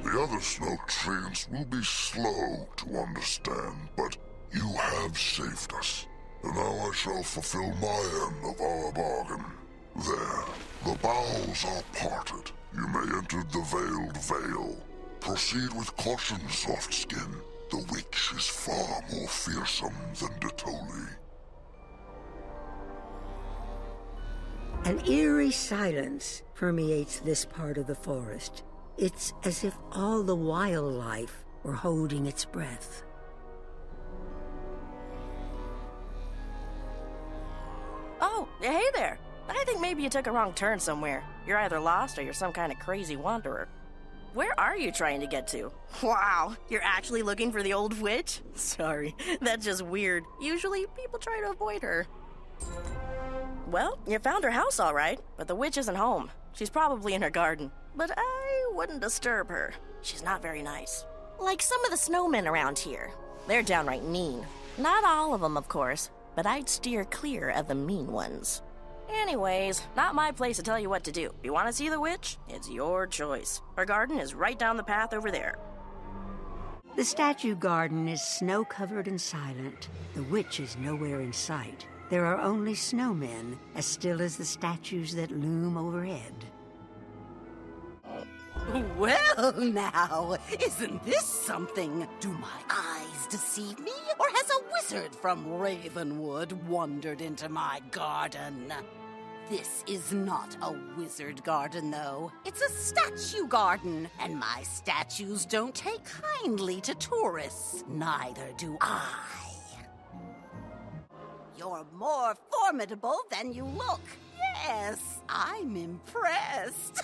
The other snow treants will be slow to understand, but you have saved us. And now I shall fulfill my end of our bargain. There, the boughs are parted. You may enter the Veiled Vale. Proceed with caution, Softskin. The witch is far more fearsome than Detoli. An eerie silence permeates this part of the forest. It's as if all the wildlife were holding its breath. Oh, hey there. I think maybe you took a wrong turn somewhere. You're either lost or you're some kind of crazy wanderer. Where are you trying to get to? Wow, you're actually looking for the old witch? Sorry, that's just weird. Usually, people try to avoid her. Well, you found her house all right, but the witch isn't home. She's probably in her garden. But I wouldn't disturb her. She's not very nice. Like some of the snowmen around here. They're downright mean. Not all of them, of course, but I'd steer clear of the mean ones. Anyways, not my place to tell you what to do. If you want to see the witch, it's your choice. Her garden is right down the path over there. The statue garden is snow-covered and silent. The witch is nowhere in sight. There are only snowmen, as still as the statues that loom overhead. Well, now, isn't this something? Do my eyes deceive me? Or has a wizard from Ravenwood wandered into my garden? This is not a wizard garden, though. It's a statue garden, and my statues don't take kindly to tourists. Neither do I. You're more formidable than you look. Yes, I'm impressed.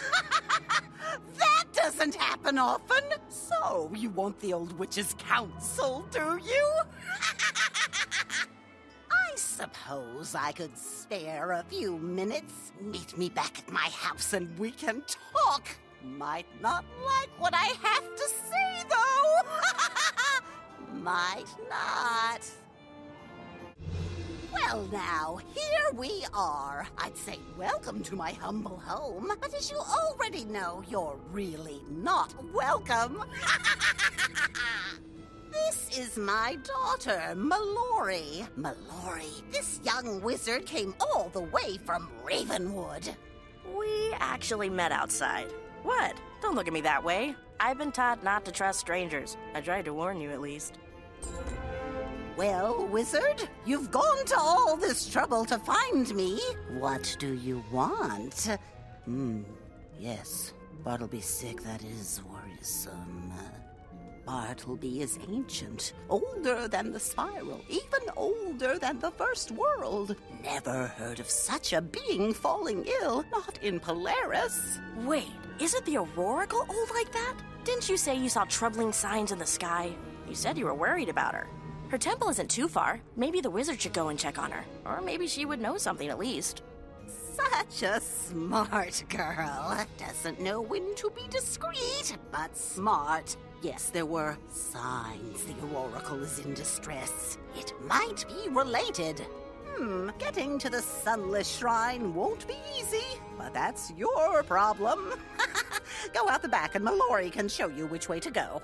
That doesn't happen often. So, you want the old witch's counsel, do you? I suppose I could spare a few minutes. Meet me back at my house and we can talk. Might not like what I have to say, though. Might not. Well now, here we are. I'd say welcome to my humble home, but as you already know, you're really not welcome. This is my daughter, Mallory. Mallory, this young wizard came all the way from Ravenwood. We actually met outside. What? Don't look at me that way. I've been taught not to trust strangers. I tried to warn you at least. Well, wizard, you've gone to all this trouble to find me. What do you want? Yes, Bartleby sick, that is worrisome. Bartleby is ancient, older than the spiral, even older than the first world. Never heard of such a being falling ill, not in Polaris. Wait, isn't the Aurorical old like that? Didn't you say you saw troubling signs in the sky? You said you were worried about her. Her temple isn't too far. Maybe the wizard should go and check on her. Or maybe she would know something at least. Such a smart girl. Doesn't know when to be discreet, but smart. Yes, there were signs the Aurorical is in distress. It might be related. Getting to the Sunless Shrine won't be easy, but that's your problem. Go out the back and Mallory can show you which way to go.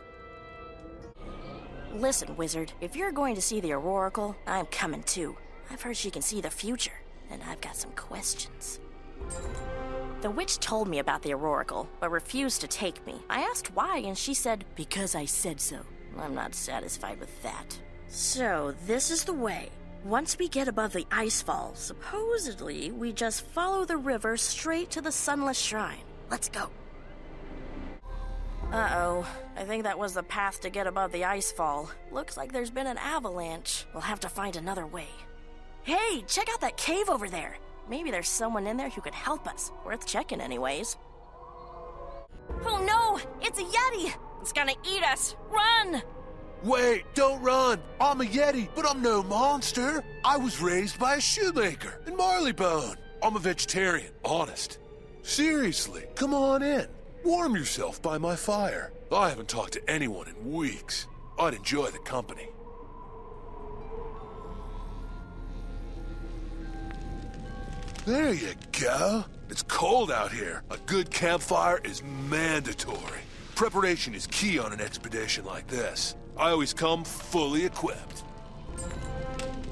Listen, wizard, if you're going to see the Aurorical, I'm coming too. I've heard she can see the future, and I've got some questions. The witch told me about the Aurorical, but refused to take me. I asked why, and she said, because I said so. I'm not satisfied with that. So, this is the way. Once we get above the icefall, supposedly, we just follow the river straight to the Sunless Shrine. Let's go. Uh-oh. I think that was the path to get above the icefall. Looks like there's been an avalanche. We'll have to find another way. Hey, check out that cave over there. Maybe there's someone in there who could help us. Worth checking anyways. Oh no! It's a Yeti! It's gonna eat us! Run! Wait, don't run! I'm a Yeti, but I'm no monster. I was raised by a shoemaker in Marleybone. I'm a vegetarian, honest. Seriously, come on in. Warm yourself by my fire. I haven't talked to anyone in weeks. I'd enjoy the company. There you go. It's cold out here. A good campfire is mandatory. Preparation is key on an expedition like this. I always come fully equipped.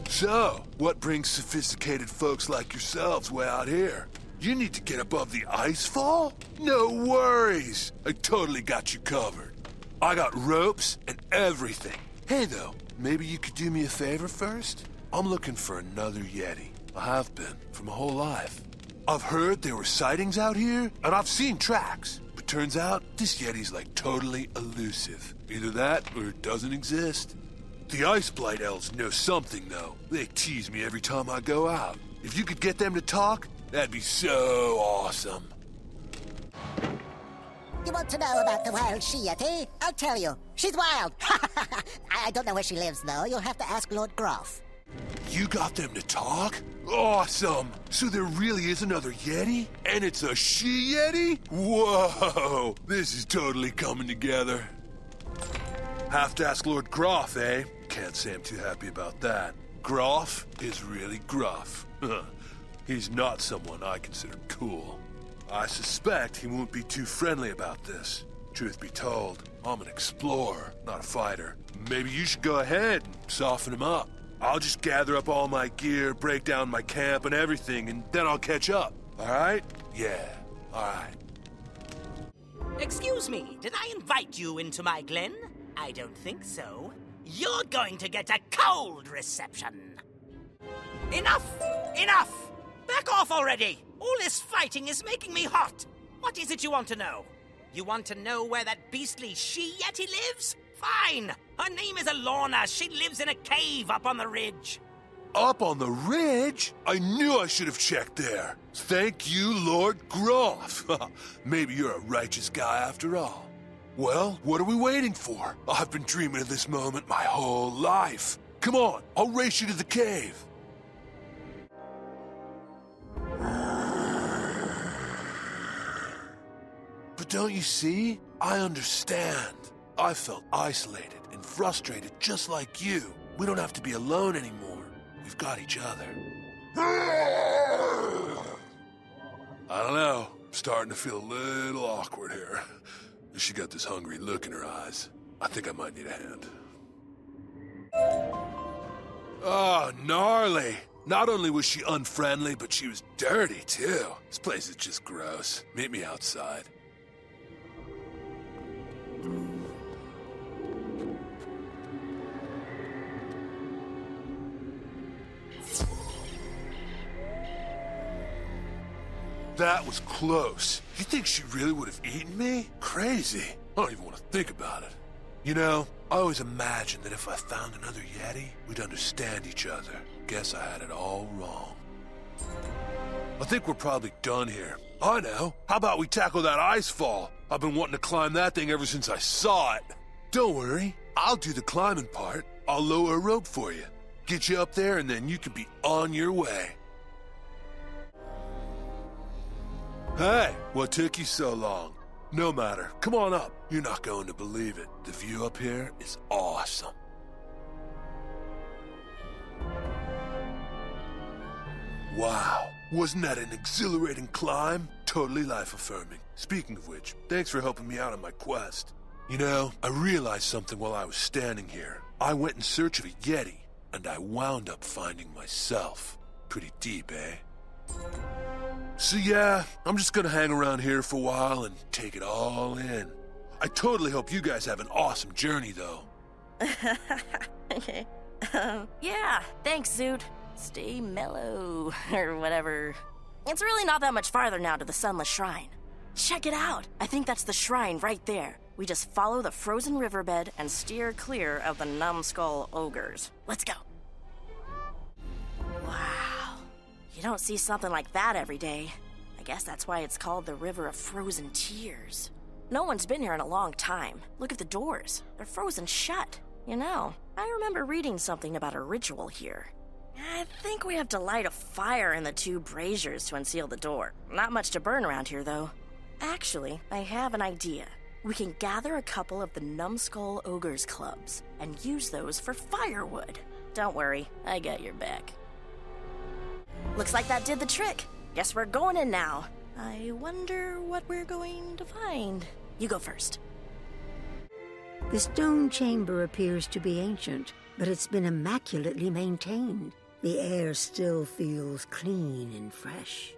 So, what brings sophisticated folks like yourselves way out here? You need to get above the icefall? No worries. I totally got you covered. I got ropes and everything. Hey, though, maybe you could do me a favor first? I'm looking for another Yeti. I have been for my whole life. I've heard there were sightings out here, and I've seen tracks. But turns out, this Yeti's like totally elusive. Either that, or it doesn't exist. The Ice Blight Elves know something, though. They tease me every time I go out. If you could get them to talk, that'd be so awesome. You want to know about the wild she-yeti? I'll tell you. She's wild. I don't know where she lives, though. You'll have to ask Lord Groff. You got them to talk? Awesome! So there really is another Yeti? And it's a she-Yeti? Whoa! This is totally coming together. Have to ask Lord Groff, eh? Can't say I'm too happy about that. Groff is really gruff. He's not someone I consider cool. I suspect he won't be too friendly about this. Truth be told, I'm an explorer, not a fighter. Maybe you should go ahead and soften him up. I'll just gather up all my gear, break down my camp and everything, and then I'll catch up. All right? Yeah, all right. Excuse me, did I invite you into my glen? I don't think so. You're going to get a cold reception. Enough! Enough! back off already! All this fighting is making me hot. What is it you want to know? You want to know where that beastly she-yeti lives? Fine! Her name is Alorna. She lives in a cave up on the ridge. Up on the ridge? I knew I should have checked there. Thank you, Lord Groff. Maybe you're a righteous guy after all. Well, what are we waiting for? I've been dreaming of this moment my whole life. Come on, I'll race you to the cave. But don't you see? I understand. I felt isolated and frustrated just like you. We don't have to be alone anymore. We've got each other. I don't know. I'm starting to feel a little awkward here. She got this hungry look in her eyes. I think I might need a hand. Oh, gnarly. Not only was she unfriendly, but she was dirty, too. This place is just gross. Meet me outside. That was close. You think she really would have eaten me? Crazy. I don't even want to think about it. You know, I always imagined that if I found another Yeti, we'd understand each other. Guess I had it all wrong. I think we're probably done here. I know. How about we tackle that ice fall? I've been wanting to climb that thing ever since I saw it. Don't worry. I'll do the climbing part. I'll lower a rope for you. Get you up there, and then you can be on your way. Hey, what took you so long? No matter. Come on up. You're not going to believe it. The view up here is awesome. Wow. Wasn't that an exhilarating climb? Totally life-affirming. Speaking of which, thanks for helping me out on my quest. You know, I realized something while I was standing here. I went in search of a Yeti, and I wound up finding myself. Pretty deep, eh? So yeah, I'm just gonna hang around here for a while and take it all in. I totally hope you guys have an awesome journey, though. Yeah, thanks, Zoot. Stay mellow, or whatever. It's really not that much farther now to the Sunless Shrine. Check it out. I think that's the shrine right there. We just follow the frozen riverbed and steer clear of the numbskull ogres. Let's go. Wow. You don't see something like that every day. I guess that's why it's called the River of Frozen Tears. No one's been here in a long time. Look at the doors. They're frozen shut. You know, I remember reading something about a ritual here. I think we have to light a fire in the two braziers to unseal the door. Not much to burn around here, though. Actually, I have an idea. We can gather a couple of the Numbskull Ogres clubs and use those for firewood. Don't worry, I got your back. Looks like that did the trick. Guess we're going in now. I wonder what we're going to find. You go first. The stone chamber appears to be ancient, but it's been immaculately maintained. The air still feels clean and fresh.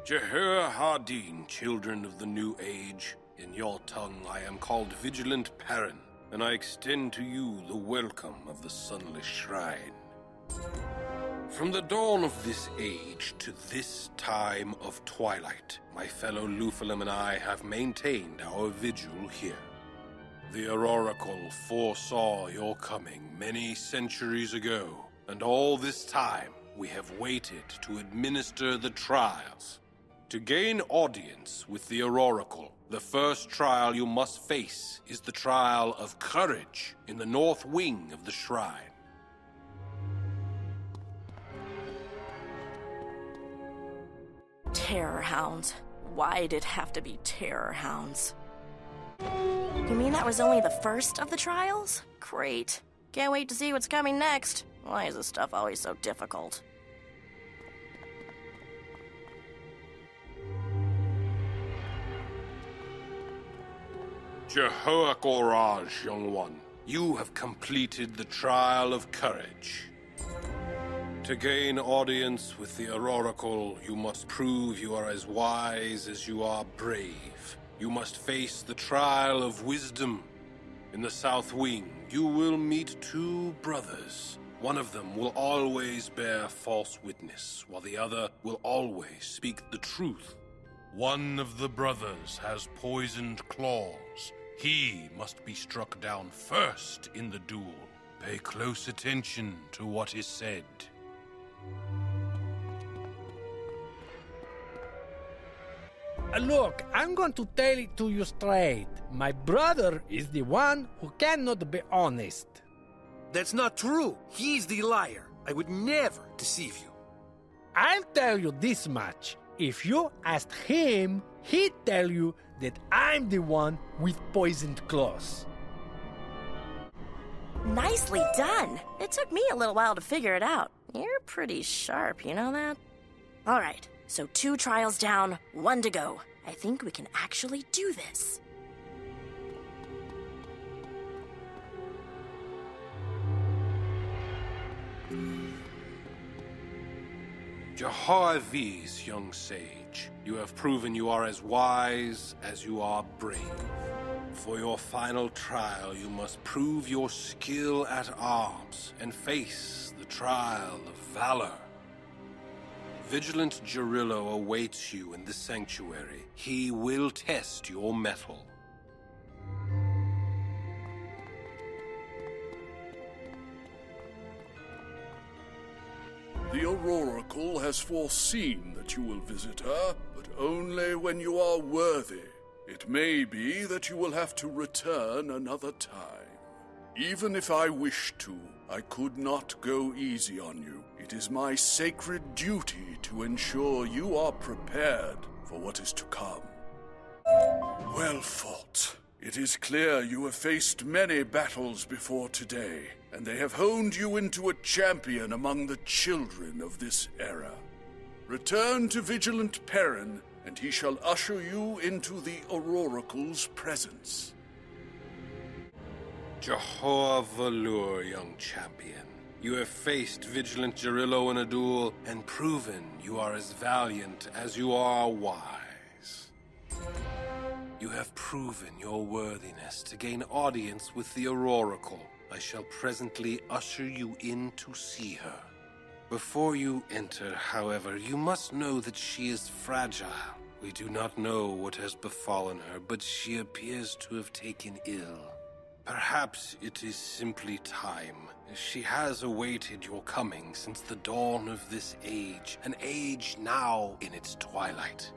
Jeher Hardin, children of the New Age. In your tongue I am called Vigilant Perrin, and I extend to you the welcome of the Sunless Shrine. From the dawn of this age to this time of twilight, my fellow Lufalim and I have maintained our vigil here. The Oracle foresaw your coming many centuries ago, and all this time we have waited to administer the trials. To gain audience with the Oracle, the first trial you must face is the trial of courage in the north wing of the shrine. Terror hounds. Why'd it have to be terror hounds? You mean that was only the first of the trials? Great. Can't wait to see what's coming next. Why is this stuff always so difficult? Jehoiak Oraj, young one. You have completed the trial of courage. To gain audience with the Oracle, you must prove you are as wise as you are brave. You must face the trial of wisdom. In the South Wing, you will meet two brothers, One of them will always bear false witness, while the other will always speak the truth. One of the brothers has poisoned claws. He must be struck down first in the duel. Pay close attention to what is said. Look, I'm going to tell it to you straight. My brother is the one who cannot be honest. That's not true. He's the liar. I would never deceive you. I'll tell you this much. If you asked him, he'd tell you that I'm the one with poisoned claws. Nicely done. It took me a little while to figure it out. You're pretty sharp, you know that? All right, so 2 trials down, 1 to go. I think we can actually do this. Jehoaviz, young sage, you have proven you are as wise as you are brave. For your final trial, you must prove your skill at arms and face the trial of valor. Vigilant Gerillo awaits you in the sanctuary. He will test your mettle. The Oracle has foreseen that you will visit her, but only when you are worthy. It may be that you will have to return another time. Even if I wished to, I could not go easy on you. It is my sacred duty to ensure you are prepared for what is to come. Well fought. It is clear you have faced many battles before today, and they have honed you into a champion among the children of this era. Return to Vigilant Perrin, and he shall usher you into the Ororacle's presence. Jehovah Valur, young champion. You have faced Vigilant Gerillo in a duel and proven you are as valiant as you are wise. You have proven your worthiness to gain audience with the Oracle. I shall presently usher you in to see her. Before you enter, however, you must know that she is fragile. We do not know what has befallen her, but she appears to have taken ill. Perhaps it is simply time. She has awaited your coming since the dawn of this age, an age now in its twilight.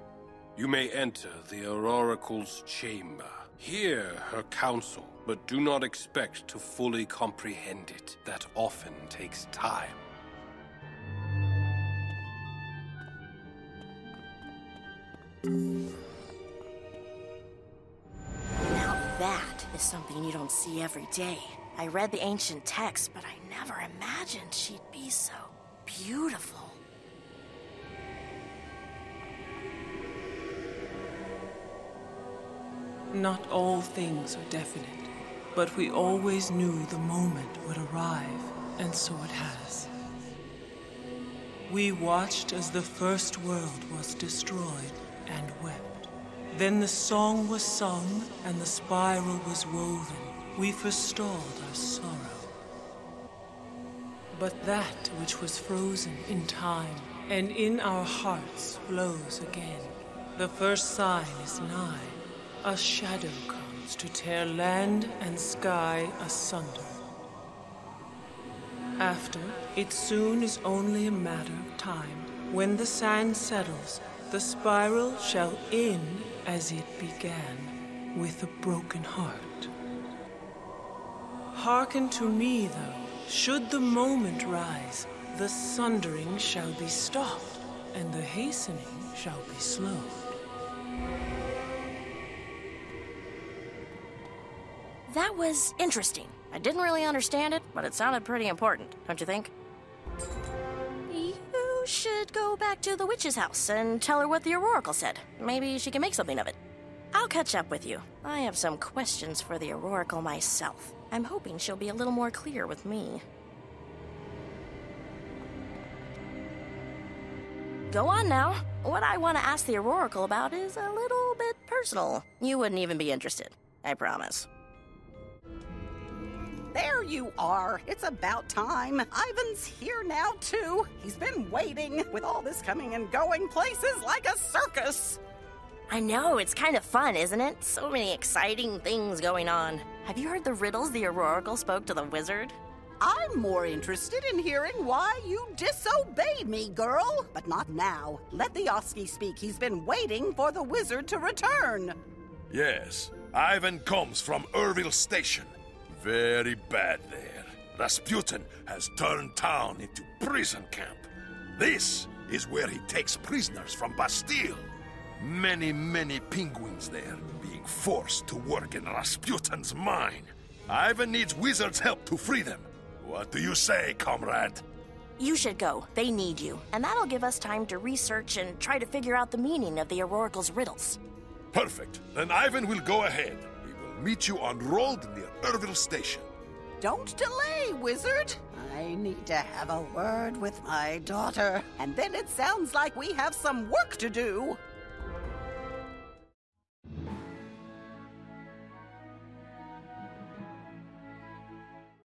You may enter the Oracle's chamber. Hear her counsel, but do not expect to fully comprehend it. That often takes time. Now that is something you don't see every day. I read the ancient texts, but I never imagined she'd be so beautiful. Not all things are definite, but we always knew the moment would arrive, and so it has. We watched as the first world was destroyed and wept. Then the song was sung and the spiral was woven. We forestalled our sorrow. But that which was frozen in time and in our hearts flows again. The first sign is nigh. A shadow comes to tear land and sky asunder. After, it soon is only a matter of time. When the sand settles, the spiral shall end as it began, with a broken heart. Hearken to me, though. Should the moment rise, the sundering shall be stopped, and the hastening shall be slowed. That was interesting. I didn't really understand it, but it sounded pretty important, don't you think? You should go back to the witch's house and tell her what the Oracle said. Maybe she can make something of it. I'll catch up with you. I have some questions for the Oracle myself. I'm hoping she'll be a little more clear with me. Go on now. What I want to ask the Oracle about is a little bit personal. You wouldn't even be interested, I promise. There you are. It's about time. Ivan's here now, too. He's been waiting, with all this coming and going places like a circus. I know, it's kind of fun, isn't it? So many exciting things going on. Have you heard the riddles the Oracle spoke to the wizard? I'm more interested in hearing why you disobeyed me, girl. But not now. Let the Oski speak. He's been waiting for the wizard to return. Yes, Ivan comes from Urville Station. Very bad there. Rasputin has turned town into prison camp. This is where he takes prisoners from Bastille. Many penguins there, being forced to work in Rasputin's mine. Ivan needs wizards' help to free them. What do you say, comrade? You should go. They need you. And that'll give us time to research and try to figure out the meaning of the Oracle's riddles. Perfect. Then Ivan will go ahead. He will meet you on road near Urville Station. Don't delay, wizard. I need to have a word with my daughter. And then it sounds like we have some work to do.